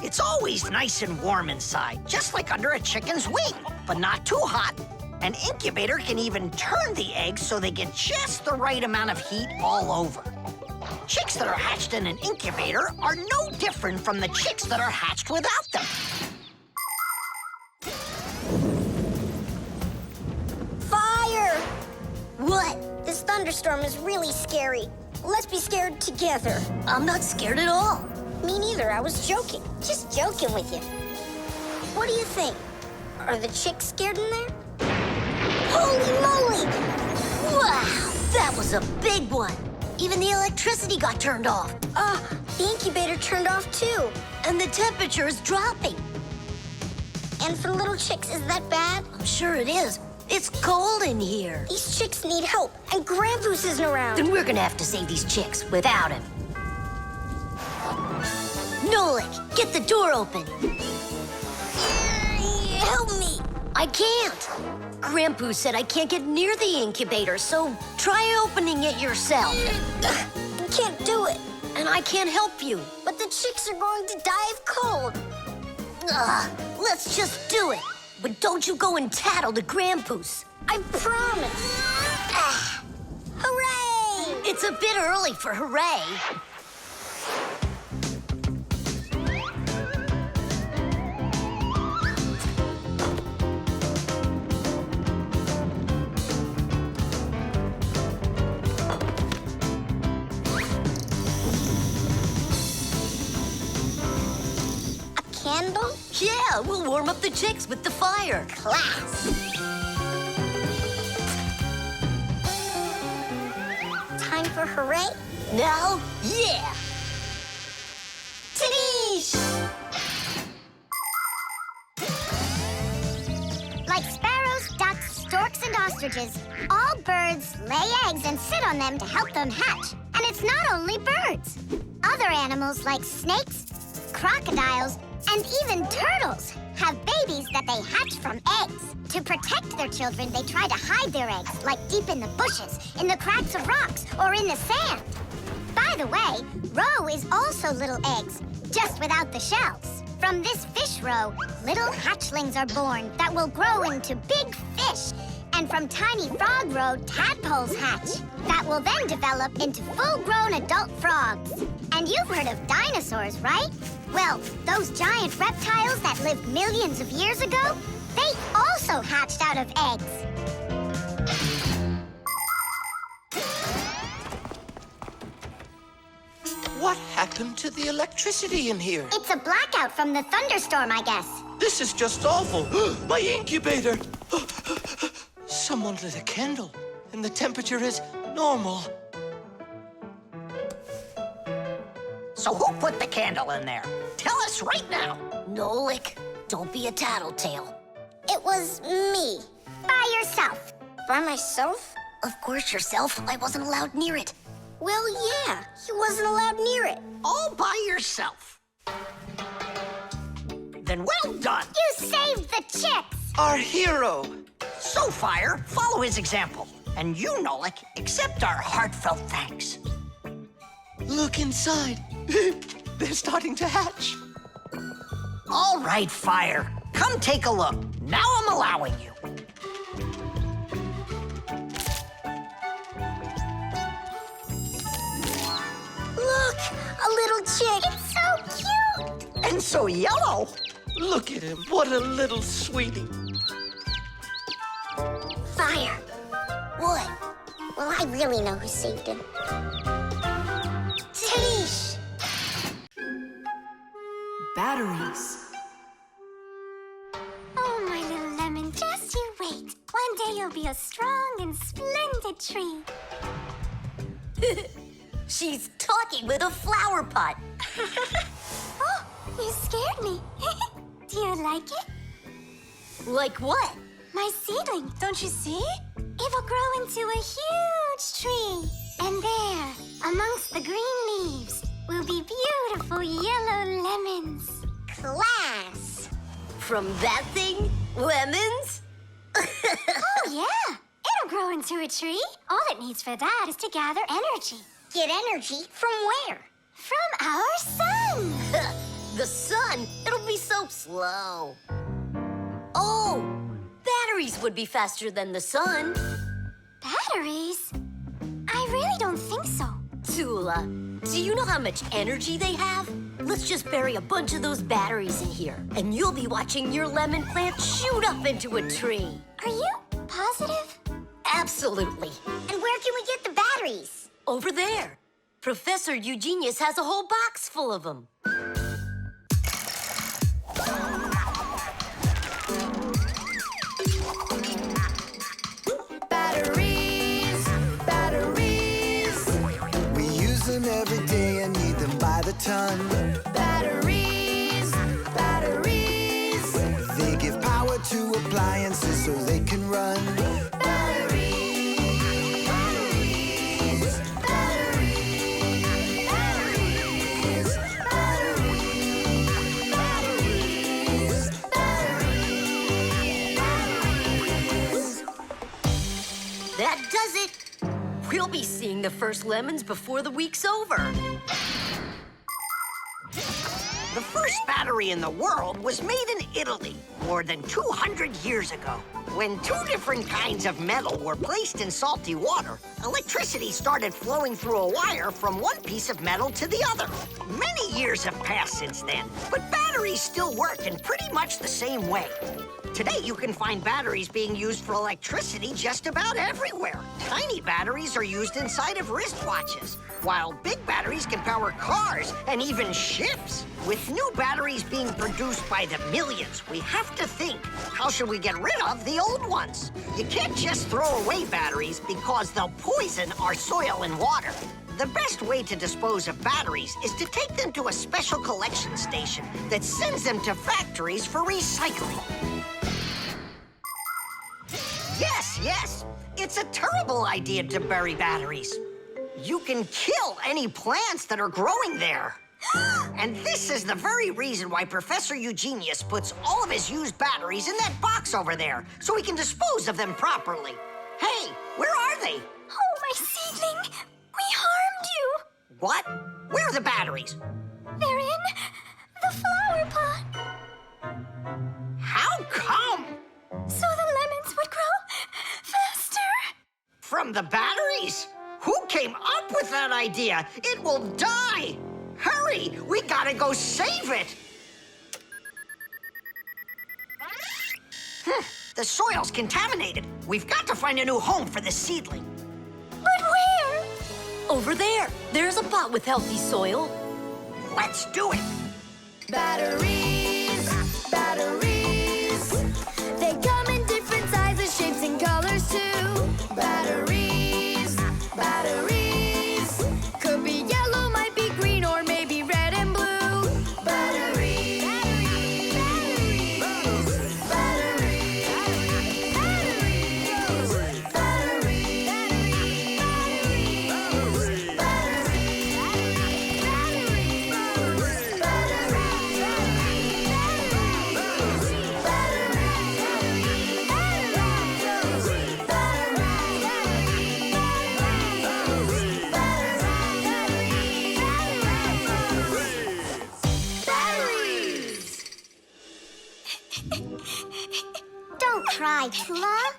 Speaker 1: It's always nice and warm inside, just like under a chicken's wing, but not too hot. An incubator can even turn the eggs so they get just the right amount of heat all over. Chicks that are hatched in an incubator are no different from the chicks that are hatched without them.
Speaker 11: Fire! What? This thunderstorm is really scary. Let's be scared together. I'm not scared at all. Me neither. I was joking. Just joking with you. What do you think? Are the chicks scared in there? Holy moly! Wow, that was a big one. Even the electricity got turned off. The incubator turned off too. And the temperature is dropping. And for little chicks, is that bad? I'm sure it is. It's cold in here. These chicks need help, and Grandpus isn't around. Then we're gonna have to save these chicks without him. Nolik, get the door open. Help me. I can't. Grandpus said I can't get near the incubator, so try opening it yourself. I can't do it. And I can't help you. But the chicks are going to die of cold. Let's just do it. But don't you go and tattle to Grandpus. I promise. Hooray! It's a bit early for hooray. Candle? Yeah, we'll warm up the chicks with the fire. Class. Time for hooray? Now, yeah. Tanish!
Speaker 5: Like sparrows, ducks, storks, and ostriches, all birds lay eggs and sit on them to help them hatch. And it's not only birds. Other animals like snakes, crocodiles, and even turtles have babies that they hatch from eggs. To protect their children, they try to hide their eggs, like deep in the bushes, in the cracks of rocks, or in the sand. By the way, roe is also little eggs, just without the shells. From this fish roe, little hatchlings are born that will grow into big fish. And from tiny frog roe, tadpoles hatch that will then develop into full-grown adult frogs. And you've heard of dinosaurs, right? Well, those giant reptiles that lived millions of years ago, they also hatched out of eggs.
Speaker 10: What happened to the electricity in here?
Speaker 5: It's a blackout from the thunderstorm, I guess.
Speaker 10: This is just awful. My incubator! Someone lit a candle, and the temperature is normal.
Speaker 1: So who put the candle in there? Tell us right now.
Speaker 11: Nolik, don't be a tattletale.
Speaker 5: It was me. By yourself.
Speaker 11: By myself? Of course yourself. I wasn't allowed near it. Well, yeah, he wasn't allowed near it.
Speaker 1: All by yourself. Then well done.
Speaker 5: You saved the chicks.
Speaker 10: Our hero!
Speaker 1: So, Fire, follow his example. And you, Nolik, accept our heartfelt thanks.
Speaker 10: Look inside. They're starting to hatch.
Speaker 1: All right, Fire. Come take a look. Now I'm allowing you.
Speaker 11: Look, a little chick.
Speaker 5: It's so cute.
Speaker 1: And so yellow.
Speaker 10: Look at him. What a little sweetie.
Speaker 11: Fire. What? Well, I really know who saved him. Tish!
Speaker 7: Batteries.
Speaker 9: Oh, my little lemon, just you wait. One day you'll be a strong and splendid tree.
Speaker 11: She's talking with a flower pot.
Speaker 9: Oh, you scared me. Do you like it?
Speaker 11: Like what?
Speaker 9: My seedling, don't you see? It will grow into a huge tree. And there, amongst the green leaves, will be beautiful yellow lemons.
Speaker 11: Class. From that thing? Lemons?
Speaker 9: Oh, yeah. It'll grow into a tree. All it needs for that is to gather energy.
Speaker 11: Get energy from where?
Speaker 9: From our sun.
Speaker 11: The sun? It'll be so slow. Oh, batteries would be faster than the sun.
Speaker 9: Batteries? I really don't think so.
Speaker 11: Tula, do you know how much energy they have? Let's just bury a bunch of those batteries in here, and you'll be watching your lemon plant shoot up into a tree.
Speaker 9: Are you positive?
Speaker 11: Absolutely.
Speaker 5: And where can we get the batteries?
Speaker 11: Over there. Professor Eugenius has a whole box full of them.
Speaker 12: Batteries, batteries. We use them every day and need them by the ton. Batteries, batteries. They give power to appliances so they can run.
Speaker 11: That does it. We'll be seeing the first lemons before the week's over.
Speaker 1: The first battery in the world was made in Italy more than 200 years ago. When two different kinds of metal were placed in salty water, electricity started flowing through a wire from one piece of metal to the other. Many years have passed since then, but batteries still work in pretty much the same way. Today, you can find batteries being used for electricity just about everywhere. Tiny batteries are used inside of wristwatches, while big batteries can power cars and even ships. With new batteries being produced by the millions, we have to think, how should we get rid of the old ones? You can't just throw away batteries because they'll poison our soil and water. The best way to dispose of batteries is to take them to a special collection station that sends them to factories for recycling. Yes, it's a terrible idea to bury batteries. You can kill any plants that are growing there. And this is the very reason why Professor Eugenius puts all of his used batteries in that box over there, so he can dispose of them properly. Hey, where are they?
Speaker 9: Oh, my seedling! We harmed you!
Speaker 1: What? Where are the batteries?
Speaker 9: They're in the flower pot.
Speaker 1: How come?
Speaker 9: So the lemons would grow faster.
Speaker 1: From the batteries? Who came up with that idea? It will die! Hurry! We gotta go save it! The soil's contaminated. We've got to find a new home for the seedling.
Speaker 9: But where?
Speaker 3: Over there. There's a pot with healthy soil.
Speaker 1: Let's do it!
Speaker 2: Batteries, batteries. They come in different sizes, shapes, and colors too. Batteries, batteries. Could be yellow, might be green, or maybe red and blue. Batteries, batteries, batteries, batteries,
Speaker 5: Don't cry, Tula.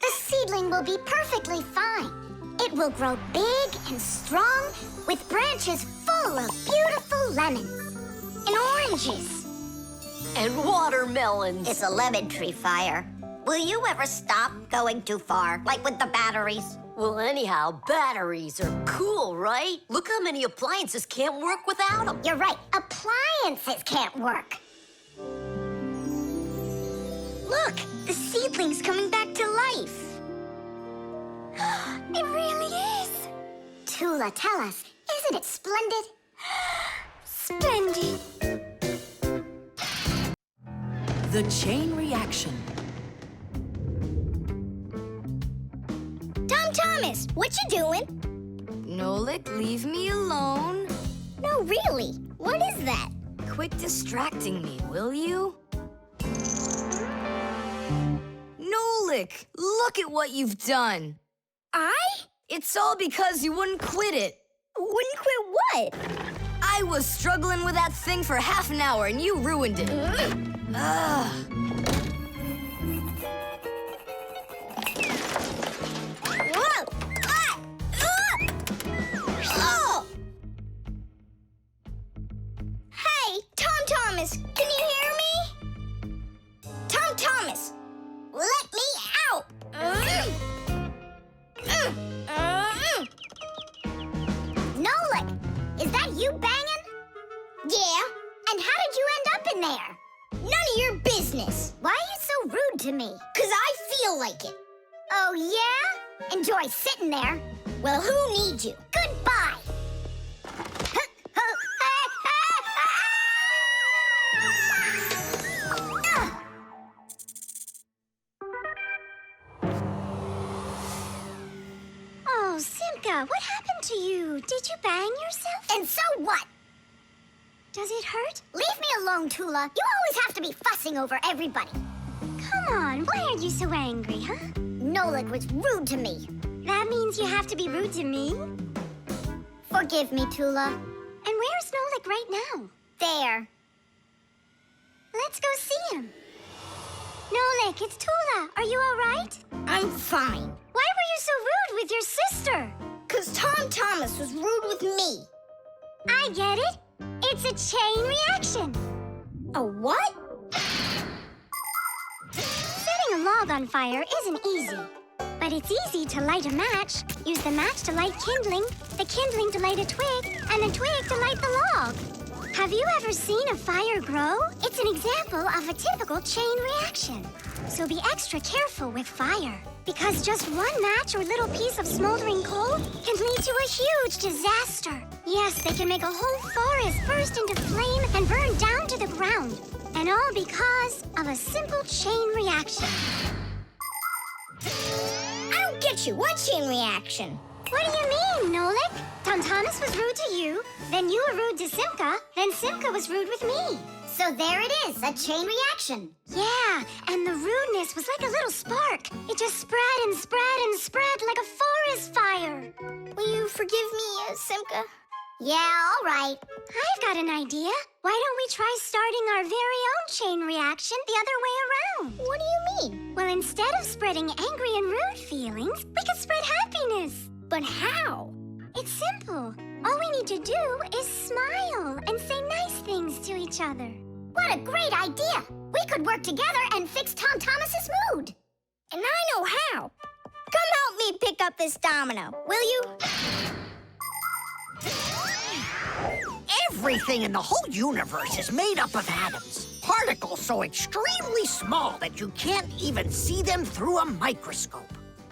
Speaker 5: The seedling will be perfectly fine. It will grow big and strong with branches full of beautiful lemons and oranges.
Speaker 11: And watermelons. It's a lemon tree fire. Will you ever stop going too far, like with the batteries?
Speaker 13: Well, anyhow, batteries are cool, right? Look how many appliances can't work without them.
Speaker 5: You're right. Appliances can't work. Look, the seedling's coming back to life.
Speaker 9: It really is.
Speaker 5: Tula, tell us, isn't it splendid?
Speaker 9: Splendid.
Speaker 7: The chain reaction.
Speaker 5: Tom Thomas, what you doing?
Speaker 3: Nolik, leave me alone.
Speaker 5: No, really. What is that?
Speaker 3: Quit distracting me, will you? Nolik, look at what you've done.
Speaker 5: I?
Speaker 3: It's all because you wouldn't quit it.
Speaker 5: Wouldn't quit what?
Speaker 3: I was struggling with that thing for half an hour and you ruined it. Ugh.
Speaker 5: Whoa! Ah! Oh! Hey, Tom Thomas, can you hear me? Tom Thomas, let me out! Nolik, is that you banging? Yeah. And how did you end up in there? None of your business. Why are you so rude to me? 'Cause I feel like it. Oh, yeah? Enjoy sitting there. Well, who needs you? Goodbye.
Speaker 9: Oh, Simka, what happened to you? Did you bang yourself?
Speaker 5: And so what?
Speaker 9: Does it hurt?
Speaker 5: Leave me alone, Tula. You always have to be fussing over everybody.
Speaker 9: Come on, why are you so angry, huh?
Speaker 5: Nolik was rude to me.
Speaker 9: That means you have to be rude to me?
Speaker 5: Forgive me, Tula.
Speaker 9: And where's Nolik right now?
Speaker 5: There.
Speaker 9: Let's go see him. Nolik, it's Tula. Are you all right?
Speaker 5: I'm fine.
Speaker 9: Why were you so rude with your sister?
Speaker 5: 'Cause Tom Thomas was rude with me.
Speaker 9: I get it. It's a chain reaction.
Speaker 5: A what?
Speaker 9: Setting a log on fire isn't easy. But it's easy to light a match. Use the match to light kindling, the kindling to light a twig, and the twig to light the log. Have you ever seen a fire grow? It's an example of a typical chain reaction. So be extra careful with fire, because just one match or little piece of smoldering coal can lead to a huge disaster. Yes, they can make a whole forest burst into flame and burn down to the ground. And all because of a simple chain reaction.
Speaker 5: I don't get you. What chain reaction?
Speaker 9: What do you mean, Nolik? Tom Thomas was rude to you, then you were rude to Simka, then Simka was rude with me.
Speaker 5: So there it is, a chain reaction.
Speaker 9: Yeah, and the rudeness was like a little spark. It just spread and spread and spread like a forest fire.
Speaker 11: Will you forgive me, Simka?
Speaker 5: Yeah, all right.
Speaker 9: I've got an idea. Why don't we try starting our very own chain reaction the other way around?
Speaker 11: What do you mean?
Speaker 9: Well, instead of spreading angry and rude feelings, we could spread happiness.
Speaker 11: But how?
Speaker 9: It's simple. All we need to do is smile and say nice things to each other.
Speaker 5: What a great idea! We could work together and fix Tom Thomas's mood.
Speaker 11: And I know how. Come help me pick up this domino, will you?
Speaker 1: Everything in the whole universe is made up of atoms. Particles so extremely small that you can't even see them through a microscope.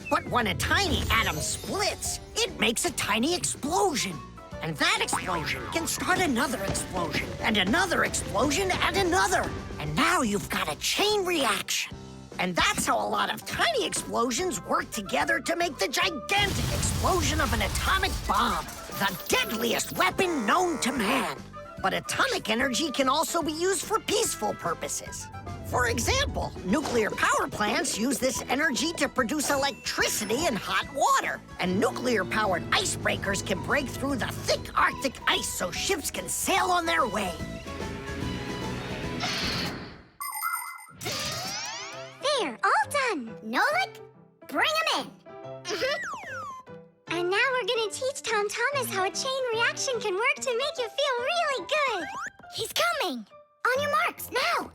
Speaker 1: But when a tiny atom splits, it makes a tiny explosion. And that explosion can start another explosion, and another explosion, and another. And now you've got a chain reaction. And that's how a lot of tiny explosions work together to make the gigantic explosion of an atomic bomb, the deadliest weapon known to man. But atomic energy can also be used for peaceful purposes. For example, nuclear power plants use this energy to produce electricity and hot water. And nuclear-powered icebreakers can break through the thick Arctic ice so ships can sail on their way.
Speaker 9: There, all done.
Speaker 5: Nolik, bring him in.
Speaker 9: And now we're gonna teach Tom Thomas how a chain reaction can work to make you feel really good.
Speaker 11: He's coming.
Speaker 5: On your marks, now.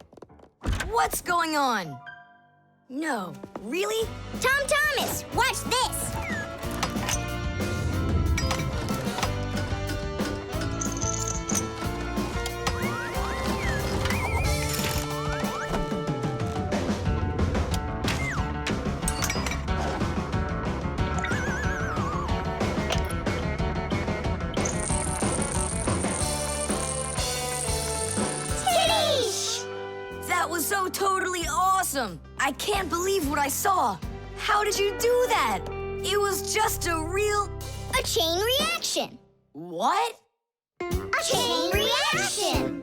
Speaker 3: What's going on? No, really?
Speaker 11: Tom Thomas, watch this.
Speaker 3: That was so totally awesome! I can't believe what I saw. How did you do that? It was just
Speaker 11: A chain reaction.
Speaker 3: What?
Speaker 5: A chain reaction.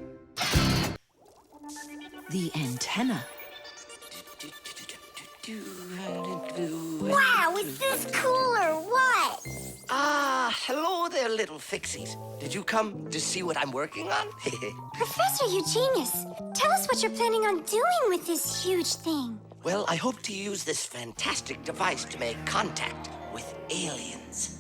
Speaker 7: The antenna.
Speaker 11: Wow, is this cool or what?
Speaker 14: Ah, hello there, little Fixies. Did you come to see what I'm working on?
Speaker 9: Professor Eugenius, tell us what you're planning on doing with this huge thing.
Speaker 14: Well, I hope to use this fantastic device to make contact with aliens.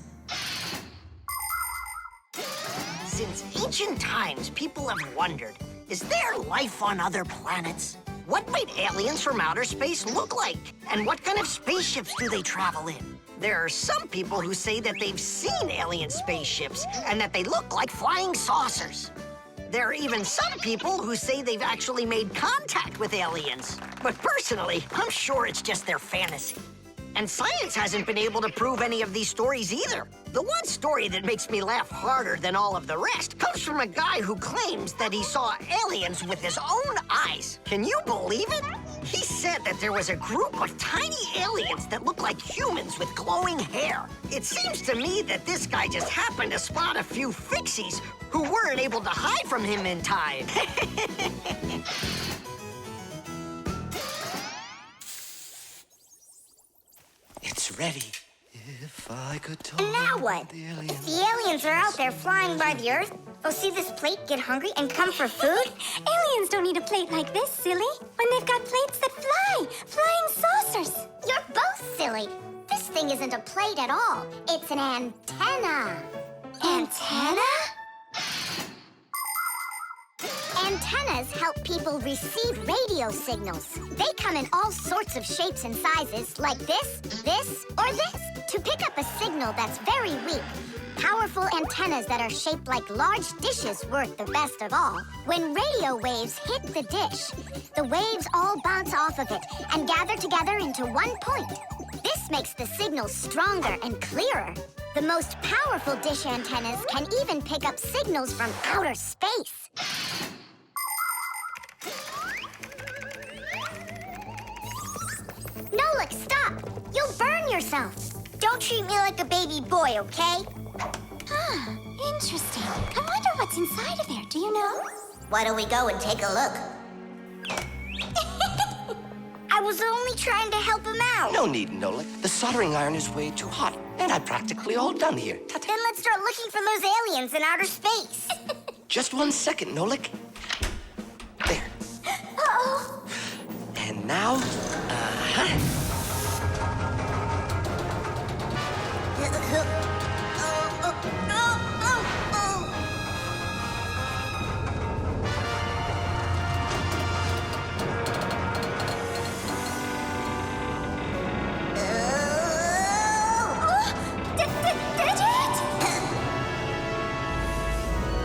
Speaker 1: Since ancient times, people have wondered, is there life on other planets? What might aliens from outer space look like? And what kind of spaceships do they travel in? There are some people who say that they've seen alien spaceships and that they look like flying saucers. There are even some people who say they've actually made contact with aliens. But personally, I'm sure it's just their fantasy. And science hasn't been able to prove any of these stories either. The one story that makes me laugh harder than all of the rest comes from a guy who claims that he saw aliens with his own eyes. Can you believe it? He said that there was a group of tiny aliens that looked like humans with glowing hair. It seems to me that this guy just happened to spot a few Fixies who weren't able to hide from him in time.
Speaker 14: It's ready. If I could talk.
Speaker 11: And now what? If the aliens are out there flying by the Earth, they'll see this plate, get hungry, and come for food?
Speaker 9: Aliens don't need a plate like this, silly. When they've got plates that fly, flying saucers.
Speaker 5: You're both silly. This thing isn't a plate at all. It's an antenna.
Speaker 9: Antenna?
Speaker 5: Antennas help people receive radio signals. They come in all sorts of shapes and sizes, like this, or this, to pick up a signal that's very weak. Powerful antennas that are shaped like large dishes work the best of all. When radio waves hit the dish, the waves all bounce off of it and gather together into one point. This makes the signal stronger and clearer. The most powerful dish antennas can even pick up signals from outer space. Nolik, stop! You'll burn yourself.
Speaker 11: Don't treat me like a baby boy, okay?
Speaker 9: Ah, interesting. I wonder what's inside of there. Do you know?
Speaker 11: Why don't we go and take a look? I was only trying to help him out.
Speaker 14: No need, Nolik. The soldering iron is way too hot, and I'm practically all done here.
Speaker 11: Then let's start looking for those aliens in outer space.
Speaker 14: Just 1 second, Nolik. There.
Speaker 11: Uh-oh.
Speaker 14: And now,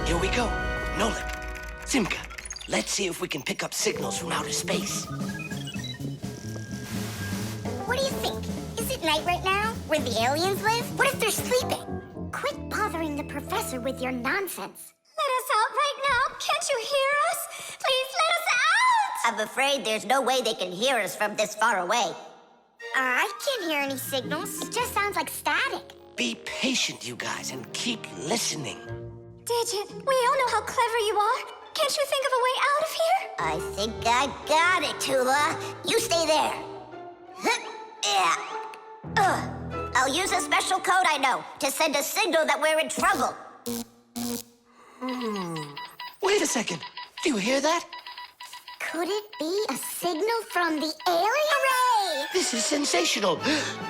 Speaker 14: here we go. Nolik, Simka, let's see if we can pick up signals from outer space.
Speaker 11: What do you think? Is it night right now, where the aliens live? What if they're sleeping?
Speaker 9: Quit bothering the professor with your nonsense. Let us out right now. Can't you hear us? Please let us out!
Speaker 11: I'm afraid there's no way they can hear us from this far away. I can't hear any signals.
Speaker 9: It just sounds like static.
Speaker 14: Be patient, you guys, and keep listening.
Speaker 9: Digit, we all know how clever you are. Can't you think of a way out of here?
Speaker 11: I think I got it, Tula. You stay there. Yeah. I'll use a special code I know to send a signal that we're in trouble.
Speaker 14: Wait a second. Do you hear that?
Speaker 9: Could it be a signal from the aliens?
Speaker 11: Hooray!
Speaker 14: This is sensational.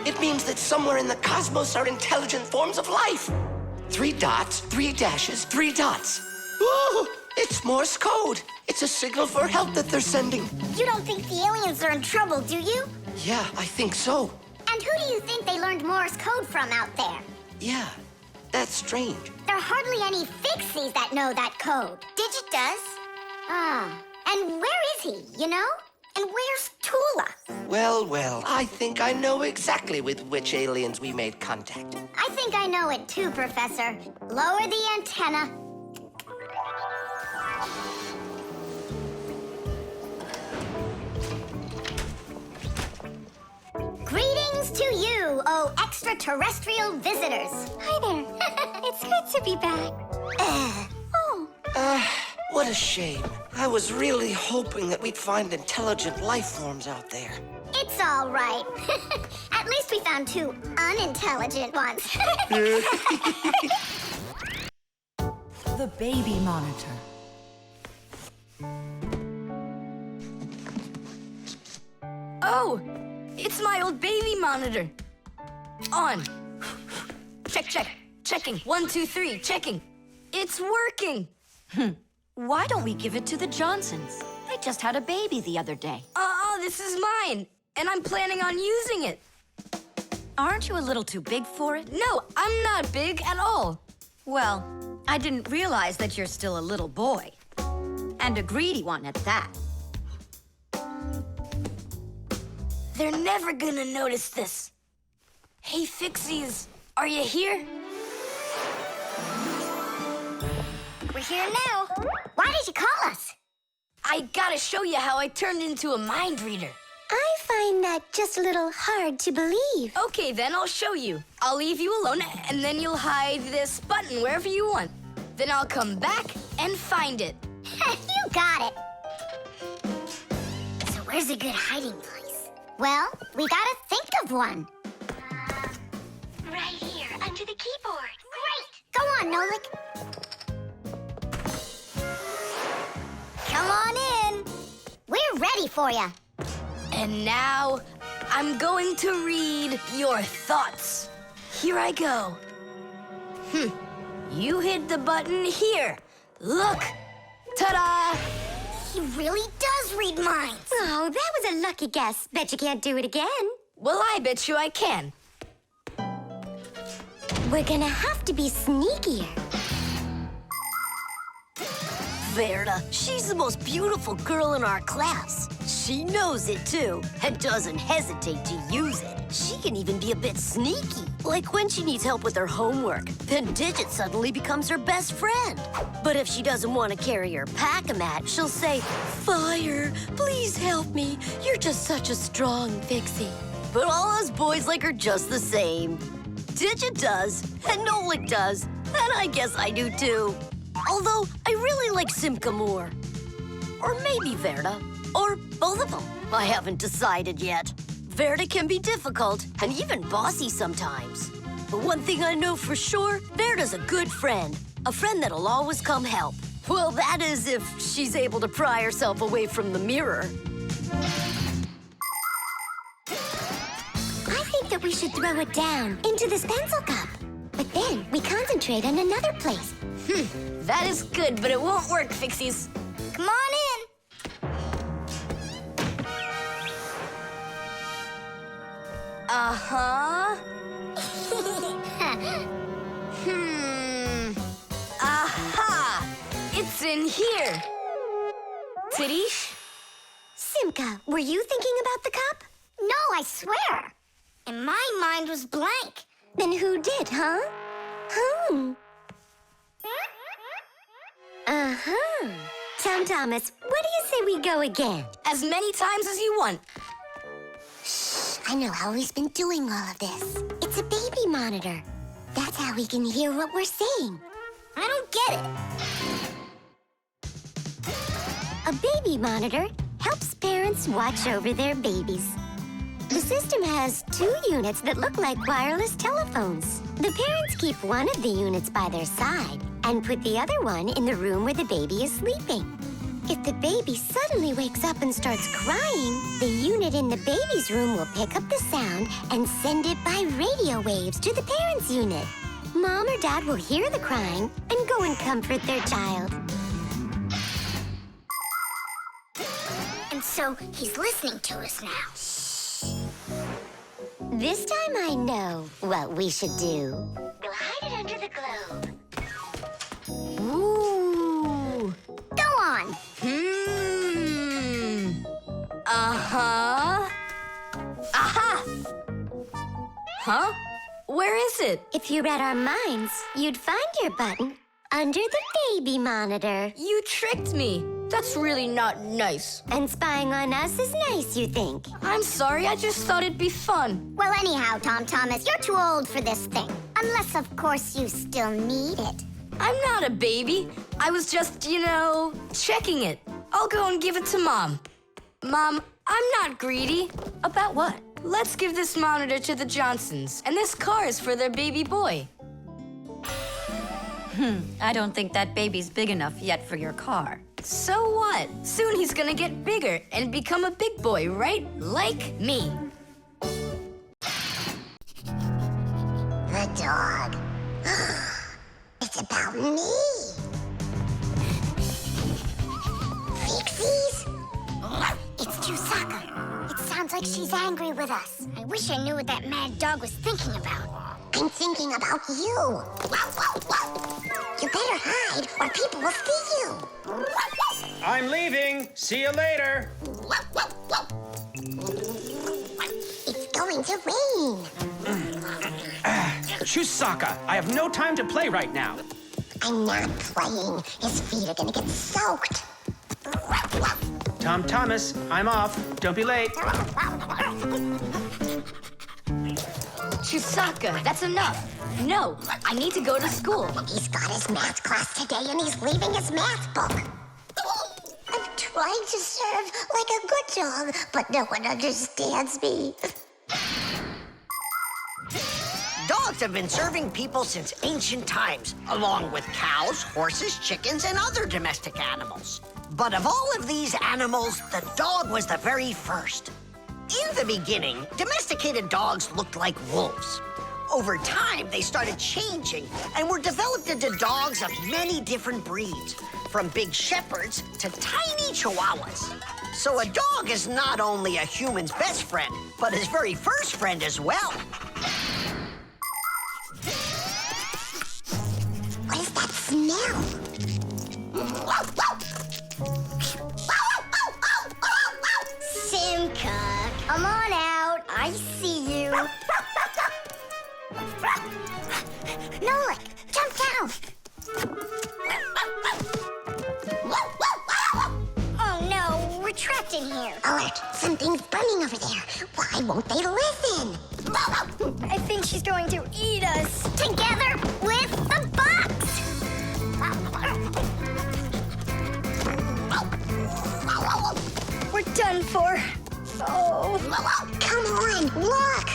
Speaker 14: It means that somewhere in the cosmos are intelligent forms of life. 3 dots, 3 dashes, 3 dots. Ooh, it's Morse code. It's a signal for help that they're sending.
Speaker 11: You don't think the aliens are in trouble, do you?
Speaker 14: Yeah, I think so.
Speaker 9: And who do you think they learned Morse code from out there?
Speaker 14: Yeah, that's strange.
Speaker 9: There are hardly any Fixies that know that code.
Speaker 11: Digit does.
Speaker 9: Ah, and where is he, you know?
Speaker 11: And where's Tula?
Speaker 14: Well, I think I know exactly with which aliens we made contact.
Speaker 9: I think I know it too, Professor. Lower the antenna. Greetings to you, oh extraterrestrial visitors. Hi there. It's good to be back.
Speaker 14: What a shame. I was really hoping that we'd find intelligent life forms out there.
Speaker 9: It's all right. At least we found 2 unintelligent ones.
Speaker 7: The baby monitor.
Speaker 3: Oh, it's my old baby monitor. On. Checking. 1, 2, 3, checking. It's working.
Speaker 13: Why don't we give it to the Johnsons? They just had a baby the other day.
Speaker 3: This is mine, and I'm planning on using it.
Speaker 13: Aren't you a little too big for it?
Speaker 3: No, I'm not big at all.
Speaker 13: Well, I didn't realize that you're still a little boy. And a greedy one at that.
Speaker 3: They're never gonna notice this. Hey, Fixies, are you here?
Speaker 9: We're here now. Why did you call us?
Speaker 3: I gotta show you how I turned into a mind reader.
Speaker 9: I find that just a little hard to believe.
Speaker 3: Okay, then I'll show you. I'll leave you alone, and then you'll hide this button wherever you want. Then I'll come back and find it.
Speaker 9: You got it. So where's a good hiding place? Well, we gotta think of one. Right here, under the keyboard. Great! Go on, Nolik. Come on in. We're ready for you.
Speaker 3: And now, I'm going to read your thoughts. Here I go. You hid the button here. Look. Ta-da!
Speaker 11: He really does read minds.
Speaker 9: Oh, that was a lucky guess. Bet you can't do it again.
Speaker 3: Well, I bet you I can.
Speaker 9: We're gonna have to be sneakier.
Speaker 13: Verda, she's the most beautiful girl in our class. She knows it, too, and doesn't hesitate to use it. She can even be a bit sneaky, like when she needs help with her homework. Then Digit suddenly becomes her best friend. But if she doesn't want to carry her pack-a-mat, she'll say, "Fire, please help me. You're just such a strong Fixie." But all us boys like her just the same. Digit does, and Nolik does, and I guess I do too. Although, I really like Simka more. Or maybe Verda, or both of them. I haven't decided yet. Verda can be difficult, and even bossy sometimes. But one thing I know for sure, Verda's a good friend. A friend that'll always come help. Well, that is if she's able to pry herself away from the mirror.
Speaker 9: I think that we should throw it down into this pencil cup. But then we concentrate on another place.
Speaker 3: That is good, but it won't work, Fixies.
Speaker 11: Come on in.
Speaker 3: Uh-huh. Aha! It's in here. Tidish?
Speaker 9: Simka, were you thinking about the cup?
Speaker 11: No, I swear. And my mind was blank.
Speaker 9: Then who did, huh? Uh-huh. Tom Thomas, what do you say we go again?
Speaker 3: As many times as you want.
Speaker 9: I know how he's been doing all of this. It's a baby monitor. That's how we can hear what we're saying.
Speaker 11: I don't get it.
Speaker 9: A baby monitor helps parents watch over their babies. The system has 2 units that look like wireless telephones. The parents keep one of the units by their side and put the other one in the room where the baby is sleeping. If the baby suddenly wakes up and starts crying, the unit in the baby's room will pick up the sound and send it by radio waves to the parents' unit. Mom or Dad will hear the crying and go and comfort their child.
Speaker 11: And so he's listening to us now.
Speaker 9: This time I know what we should do. We'll hide it under the globe.
Speaker 3: Ooh.
Speaker 11: Go on.
Speaker 3: Uh-huh. Aha! Huh? Where is it?
Speaker 9: If you read our minds, you'd find your button under the baby monitor.
Speaker 3: You tricked me. That's really not nice.
Speaker 9: And spying on us is nice, you think?
Speaker 3: I'm sorry, I just thought it'd be fun.
Speaker 11: Well, anyhow, Tom Thomas, you're too old for this thing. Unless, of course, you still need it.
Speaker 3: I'm not a baby. I was just, checking it. I'll go and give it to Mom. Mom, I'm not greedy.
Speaker 7: About what?
Speaker 3: Let's give this monitor to the Johnsons, and this car is for their baby boy.
Speaker 7: I don't think that baby's big enough yet for your car.
Speaker 3: So what? Soon he's gonna get bigger and become a big boy, right? Like me.
Speaker 9: The dog. It's about me. Fixies?
Speaker 11: It's Chusaka. It sounds like she's angry with us. I wish I knew what that mad dog was thinking about.
Speaker 9: I'm thinking about you. You better hide or people will see you.
Speaker 8: I'm leaving. See you later.
Speaker 9: It's going to rain.
Speaker 8: Chusaka, I have no time to play right now.
Speaker 9: I'm not playing. His feet are gonna get soaked.
Speaker 8: Tom Thomas, I'm off. Don't be late.
Speaker 3: Chusaka, that's enough. No, I need to go to school.
Speaker 9: He's got his math class today and he's leaving his math book. I'm trying to serve like a good dog, but no one understands me.
Speaker 1: Dogs have been serving people since ancient times, along with cows, horses, chickens, and other domestic animals. But of all of these animals, the dog was the very first. In the beginning, domesticated dogs looked like wolves. Over time, they started changing and were developed into dogs of many different breeds, from big shepherds to tiny chihuahuas. So a dog is not only a human's best friend, but his very first friend as well.
Speaker 9: What is that smell?
Speaker 11: Simka, come on out. I see you.
Speaker 9: Nolik, jump down.
Speaker 11: Oh no, we're trapped in here.
Speaker 9: Alert, something's burning over there. Why won't they listen?
Speaker 11: I think she's going to eat us. Together with the box! We're done for. Oh.
Speaker 5: Come on, look!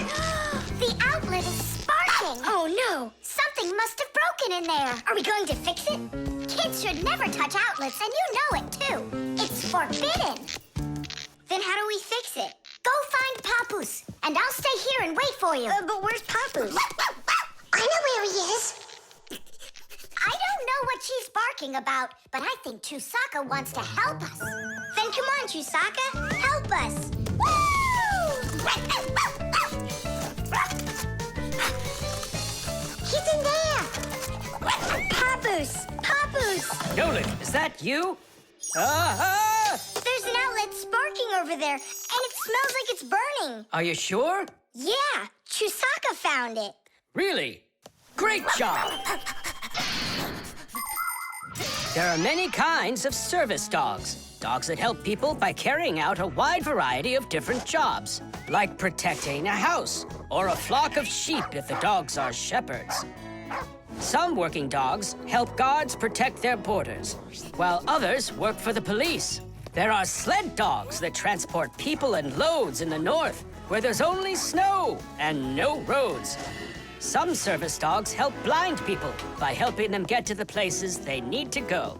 Speaker 5: The outlet is sparking!
Speaker 11: Oh, no.
Speaker 5: Something must have broken in there.
Speaker 11: Are we going to fix it?
Speaker 5: Kids should never touch outlets, and you know it, too. It's forbidden.
Speaker 11: Then how do we fix it?
Speaker 5: Go find Papus, and I'll stay here and wait for you.
Speaker 11: But where's Papus?
Speaker 5: I know where he is. I don't know what she's barking about, but I think Chusaka wants to help us.
Speaker 11: Then come on, Chusaka. Help us.
Speaker 5: He's in there.
Speaker 11: Papus! Papus!
Speaker 4: Nolik, is that you? Ah!
Speaker 11: There's an outlet sparking over there, and it smells like it's burning.
Speaker 4: Are you sure?
Speaker 11: Yeah, Chusaka found it.
Speaker 4: Really? Great job! There are many kinds of service dogs. Dogs that help people by carrying out a wide variety of different jobs, like protecting a house or a flock of sheep if the dogs are shepherds. Some working dogs help guards protect their borders, while others work for the police. There are sled dogs that transport people and loads in the north, where there's only snow and no roads. Some service dogs help blind people by helping them get to the places they need to go.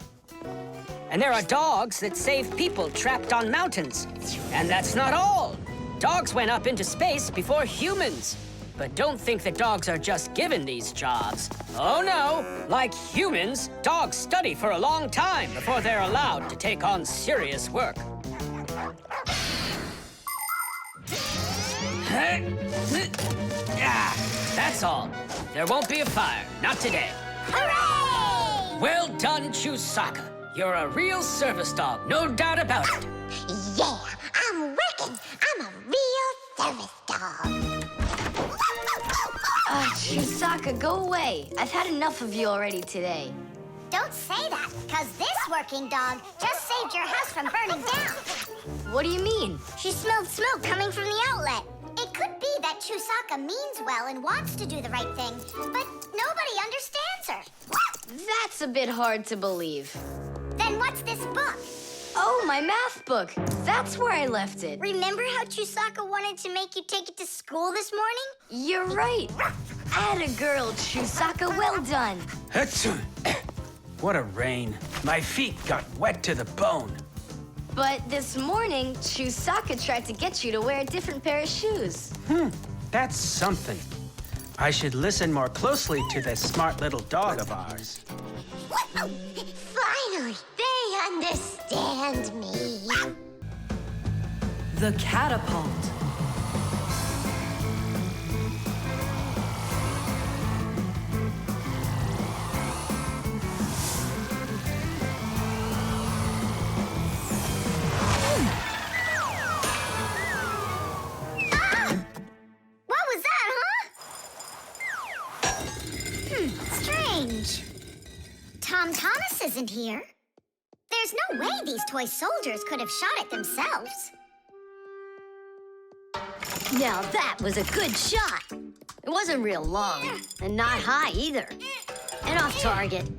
Speaker 4: And there are dogs that save people trapped on mountains. And that's not all. Dogs went up into space before humans. But don't think that dogs are just given these jobs. Oh no! Like humans, dogs study for a long time before they're allowed to take on serious work. That's all. There won't be a fire. Not today.
Speaker 11: Hooray!
Speaker 4: Well done, Chusaka. You're a real service dog, no doubt about it.
Speaker 5: Yeah, I'm working. I'm a real service dog.
Speaker 3: Chusaka, go away. I've had enough of you already today.
Speaker 5: Don't say that, because this working dog just saved your house from burning down.
Speaker 3: What do you mean?
Speaker 11: She smelled smoke coming from the outlet.
Speaker 5: It could be that Chusaka means well and wants to do the right thing, but nobody understands her.
Speaker 3: That's a bit hard to believe.
Speaker 5: Then what's this book?
Speaker 3: Oh, my math book. That's where I left it.
Speaker 11: Remember how Chusaka wanted to make you take it to school this morning?
Speaker 3: You're right. Atta girl, Chusaka. Well done.
Speaker 8: Achoo. What a rain. My feet got wet to the bone.
Speaker 3: But this morning, Chusaka tried to get you to wear a different pair of shoes.
Speaker 8: That's something. I should listen more closely to this smart little dog of ours.
Speaker 5: Finally, they understand me.
Speaker 7: The Catapult.
Speaker 11: What was that, huh? Strange.
Speaker 5: Tom Thomas isn't here. There's no way these toy soldiers could have shot it themselves.
Speaker 13: Now that was a good shot. It wasn't real long, and not high either. And off target.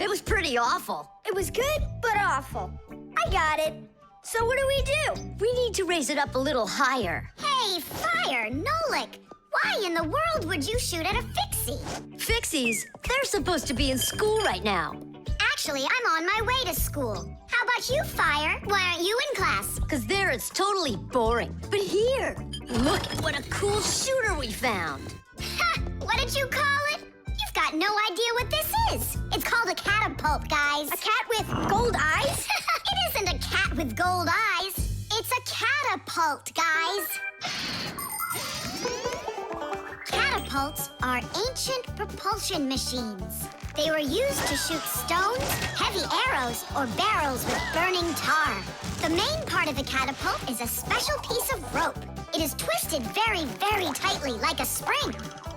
Speaker 13: It was pretty awful.
Speaker 11: It was good, but awful. I got it. So what do we do?
Speaker 13: We need to raise it up a little higher.
Speaker 5: Hey, Fire, Nolik, why in the world would you shoot at a Fixie?
Speaker 13: Fixies, they're supposed to be in school right now.
Speaker 5: Actually, I'm on my way to school. How about you, Fire? Why aren't you in class?
Speaker 13: Because there it's totally boring. But here, look at what a cool shooter we found.
Speaker 5: Ha! What did you call it? You've got no idea what this is. It's called a catapult, guys.
Speaker 11: A cat with gold eyes?
Speaker 5: It isn't a cat with gold eyes. It's a catapult, guys. Catapults are ancient propulsion machines. They were used to shoot stones, heavy arrows, or barrels with burning tar. The main part of the catapult is a special piece of rope. It is twisted very, very tightly like a spring.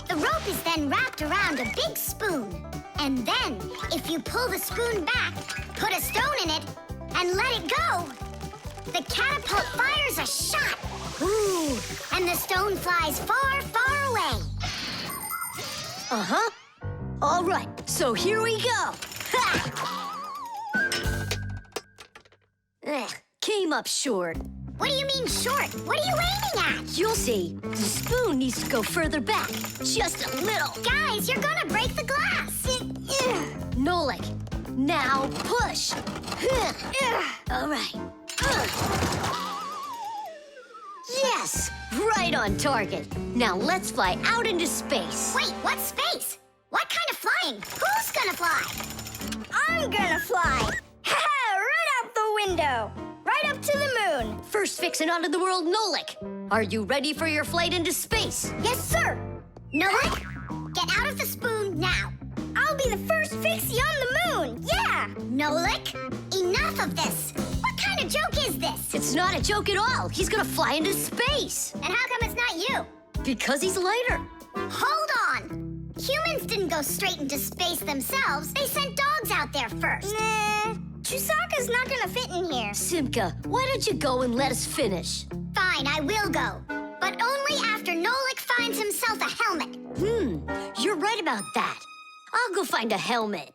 Speaker 5: The rope is then wrapped around a big spoon. And then, if you pull the spoon back, put a stone in it, and let it go, the catapult fires a shot. Ooh, and the stone flies far, far away.
Speaker 13: Uh-huh. All right, so here we go. Ha! Came up short.
Speaker 9: What do you mean short? What are you aiming at?
Speaker 13: You'll see. The spoon needs to go further back. Just a little.
Speaker 9: Guys, you're gonna break the glass.
Speaker 13: Nolik, now push. All right. Yes, right on target. Now let's fly out into space.
Speaker 9: Wait, what space? What kind of flying? Who's gonna fly? I'm gonna fly. Right out the window. Right up to the moon.
Speaker 13: First fixin' onto the world, Nolik. Are you ready for your flight into space?
Speaker 9: Yes, sir. Nolik, get out of the spoon now. I'll be the first Fixie on the moon. Yeah. Nolik, enough of this. What kind of joke is this?
Speaker 13: It's not a joke at all. He's gonna fly into space.
Speaker 9: And how come it's not you?
Speaker 13: Because he's lighter.
Speaker 9: Hold on. Humans didn't go straight into space themselves. They sent dogs out there first. Nah, Chusaka's not gonna fit in here.
Speaker 13: Simka, why don't you go and let us finish?
Speaker 9: Fine, I will go. But only after Nolik finds himself a helmet.
Speaker 13: You're right about that. I'll go find a helmet.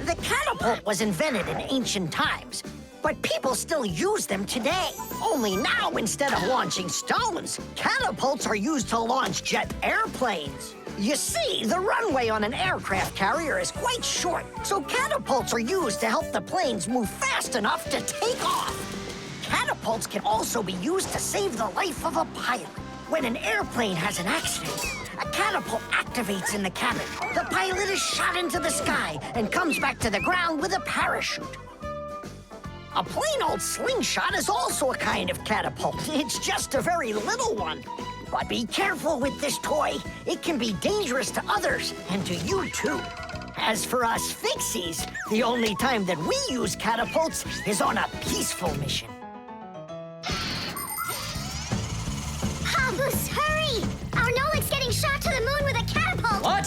Speaker 1: The catapult was invented in ancient times, but people still use them today. Only now, instead of launching stones, catapults are used to launch jet airplanes. You see, the runway on an aircraft carrier is quite short, so catapults are used to help the planes move fast enough to take off. Catapults can also be used to save the life of a pilot. When an airplane has an accident, a catapult activates in the cabin. The pilot is shot into the sky and comes back to the ground with a parachute. A plain old slingshot is also a kind of catapult. It's just a very little one. But be careful with this toy. It can be dangerous to others and to you too. As for us Fixies, the only time that we use catapults is on a peaceful mission.
Speaker 9: Papus, hurry! Our Nolik's getting shot to the moon with a catapult.
Speaker 4: What?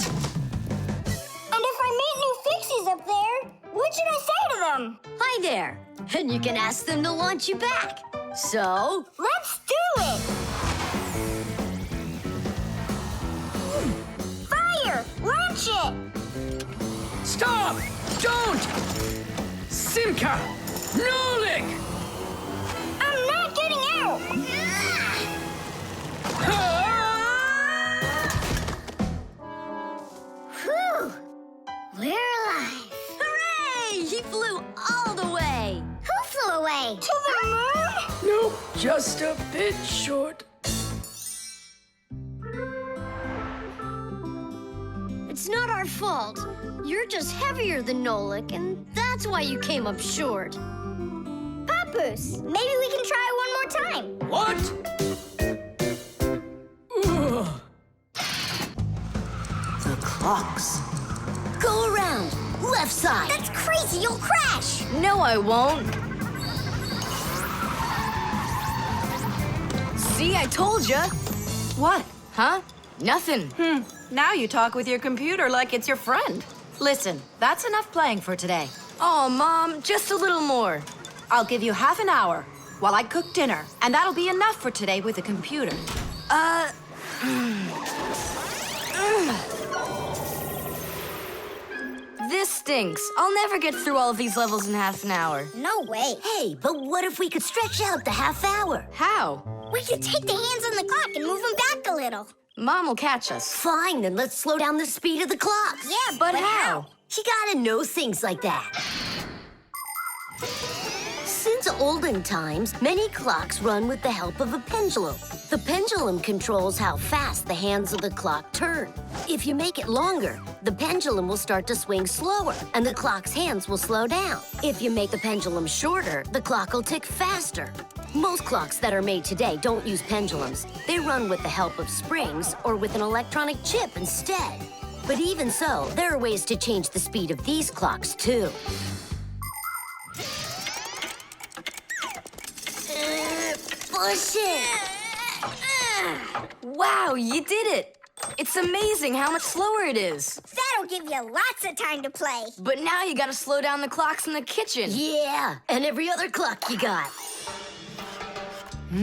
Speaker 9: And if I meet new Fixies up there, what should I say to them?
Speaker 13: Hi there. And you can ask them to launch you back. So?
Speaker 9: Let's do it! Fire! Launch it!
Speaker 4: Stop! Don't! Simka! Nolik!
Speaker 9: I'm not getting out! Whew! We're alive!
Speaker 13: Hooray! He flew all the way.
Speaker 9: Who flew away? To the moon?
Speaker 4: Nope, just a bit short.
Speaker 13: It's not our fault. You're just heavier than Nolik, and that's why you came up short.
Speaker 9: Papus, maybe we can try one more time.
Speaker 4: What? Ugh.
Speaker 13: The clocks. Go around. Left side.
Speaker 9: That's crazy, you'll crash!
Speaker 3: No, I won't. See, I told ya.
Speaker 7: What?
Speaker 3: Huh? Nothing.
Speaker 7: Now you talk with your computer like it's your friend. Listen, that's enough playing for today.
Speaker 3: Oh, Mom, just a little more.
Speaker 7: I'll give you half an hour while I cook dinner, and that'll be enough for today with the computer.
Speaker 3: This stinks. I'll never get through all of these levels in half an hour.
Speaker 9: No way.
Speaker 13: Hey, but what if we could stretch out the half hour?
Speaker 3: How?
Speaker 9: We could take the hands on the clock and move them back a little.
Speaker 3: Mom will catch us.
Speaker 13: Fine, then let's slow down the speed of the clock.
Speaker 9: Yeah,
Speaker 3: But how?
Speaker 13: You gotta know things like that. Since olden times, many clocks run with the help of a pendulum. The pendulum controls how fast the hands of the clock turn. If you make it longer, the pendulum will start to swing slower, and the clock's hands will slow down. If you make the pendulum shorter, the clock will tick faster. Most clocks that are made today don't use pendulums. They run with the help of springs or with an electronic chip instead. But even so, there are ways to change the speed of these clocks, too. Push it!
Speaker 3: Wow, you did it! It's amazing how much slower it is.
Speaker 9: That'll give you lots of time to play.
Speaker 3: But now you gotta slow down the clocks in the kitchen.
Speaker 13: Yeah, and every other clock you got. I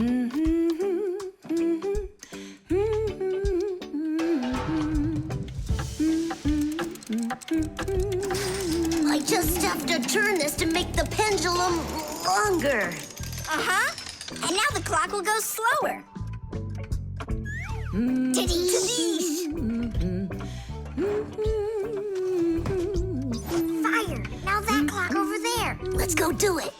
Speaker 13: just have to turn this to make the pendulum longer.
Speaker 11: Uh-huh. And now the clock will go slower. Tadee!
Speaker 9: Fire! Now that clock over there.
Speaker 13: Let's go do it.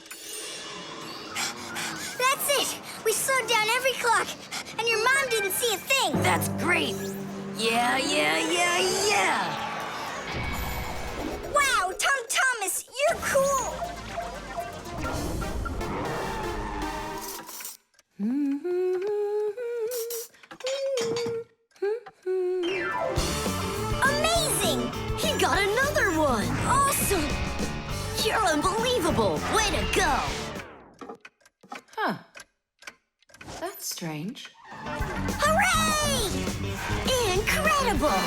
Speaker 11: That's it! We slowed down every clock, and your mom didn't see a thing.
Speaker 3: That's great. Yeah.
Speaker 11: Wow, Tom Thomas, you're cool!
Speaker 13: Amazing! He got another one! Awesome! You're unbelievable! Way to go!
Speaker 7: Huh. That's strange.
Speaker 13: Hooray! Incredible!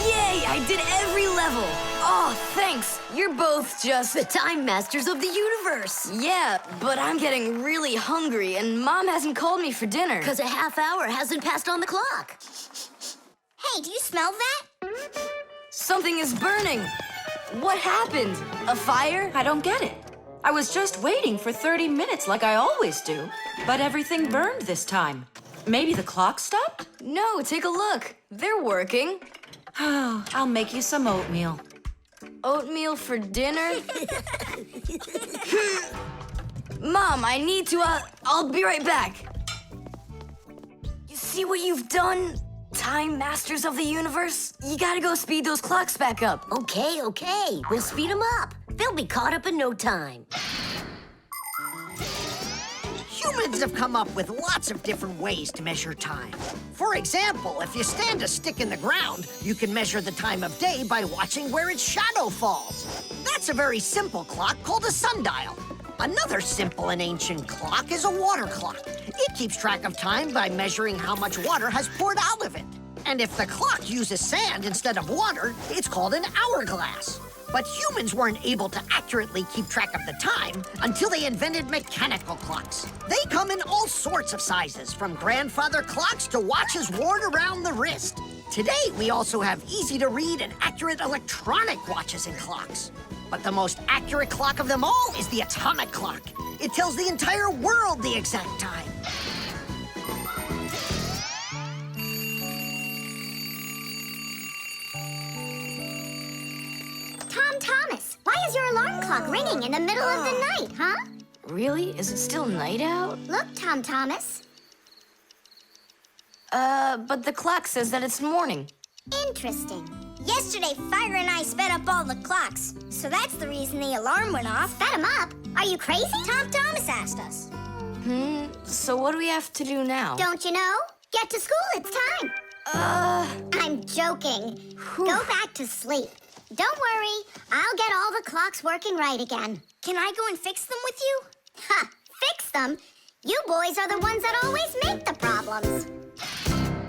Speaker 3: Yay, I did every level. Oh, thanks. You're both just...
Speaker 13: The Time Masters of the Universe!
Speaker 3: Yeah, but I'm getting really hungry, and Mom hasn't called me for dinner.
Speaker 13: Because a half hour hasn't passed on the clock.
Speaker 11: Hey, do you smell that?
Speaker 3: Something is burning. What happened? A fire?
Speaker 7: I don't get it. I was just waiting for 30 minutes like I always do, but everything burned this time. Maybe the clock stopped?
Speaker 3: No, take a look. They're working.
Speaker 7: I'll make you some oatmeal.
Speaker 3: Oatmeal for dinner? Mom, I need to, I'll be right back. You see what you've done? Time Masters of the Universe? You gotta go speed those clocks back up.
Speaker 13: Okay. We'll speed them up. They'll be caught up in no time.
Speaker 1: Humans have come up with lots of different ways to measure time. For example, if you stand a stick in the ground, you can measure the time of day by watching where its shadow falls. That's a very simple clock called a sundial. Another simple and ancient clock is a water clock. It keeps track of time by measuring how much water has poured out of it. And if the clock uses sand instead of water, it's called an hourglass. But humans weren't able to accurately keep track of the time until they invented mechanical clocks. They come in all sorts of sizes, from grandfather clocks to watches worn around the wrist. Today, we also have easy-to-read and accurate electronic watches and clocks. But the most accurate clock of them all is the atomic clock. It tells the entire world the exact time.
Speaker 9: Tom Thomas, why is your alarm clock ringing in the middle of the night, huh?
Speaker 3: Really? Is it still night out?
Speaker 9: Look, Tom Thomas.
Speaker 3: But the clock says that it's morning.
Speaker 9: Interesting.
Speaker 11: Yesterday, Fire and I sped up all the clocks, so that's the reason the alarm went off.
Speaker 9: Sped him up? Are you crazy?
Speaker 11: Tom Thomas asked us.
Speaker 3: So what do we have to do now?
Speaker 9: Don't you know? Get to school, it's time. I'm joking. Go back to sleep. Don't worry, I'll get all the clocks working right again.
Speaker 11: Can I go and fix them with you?
Speaker 9: Ha! Fix them? You boys are the ones that always make the problems.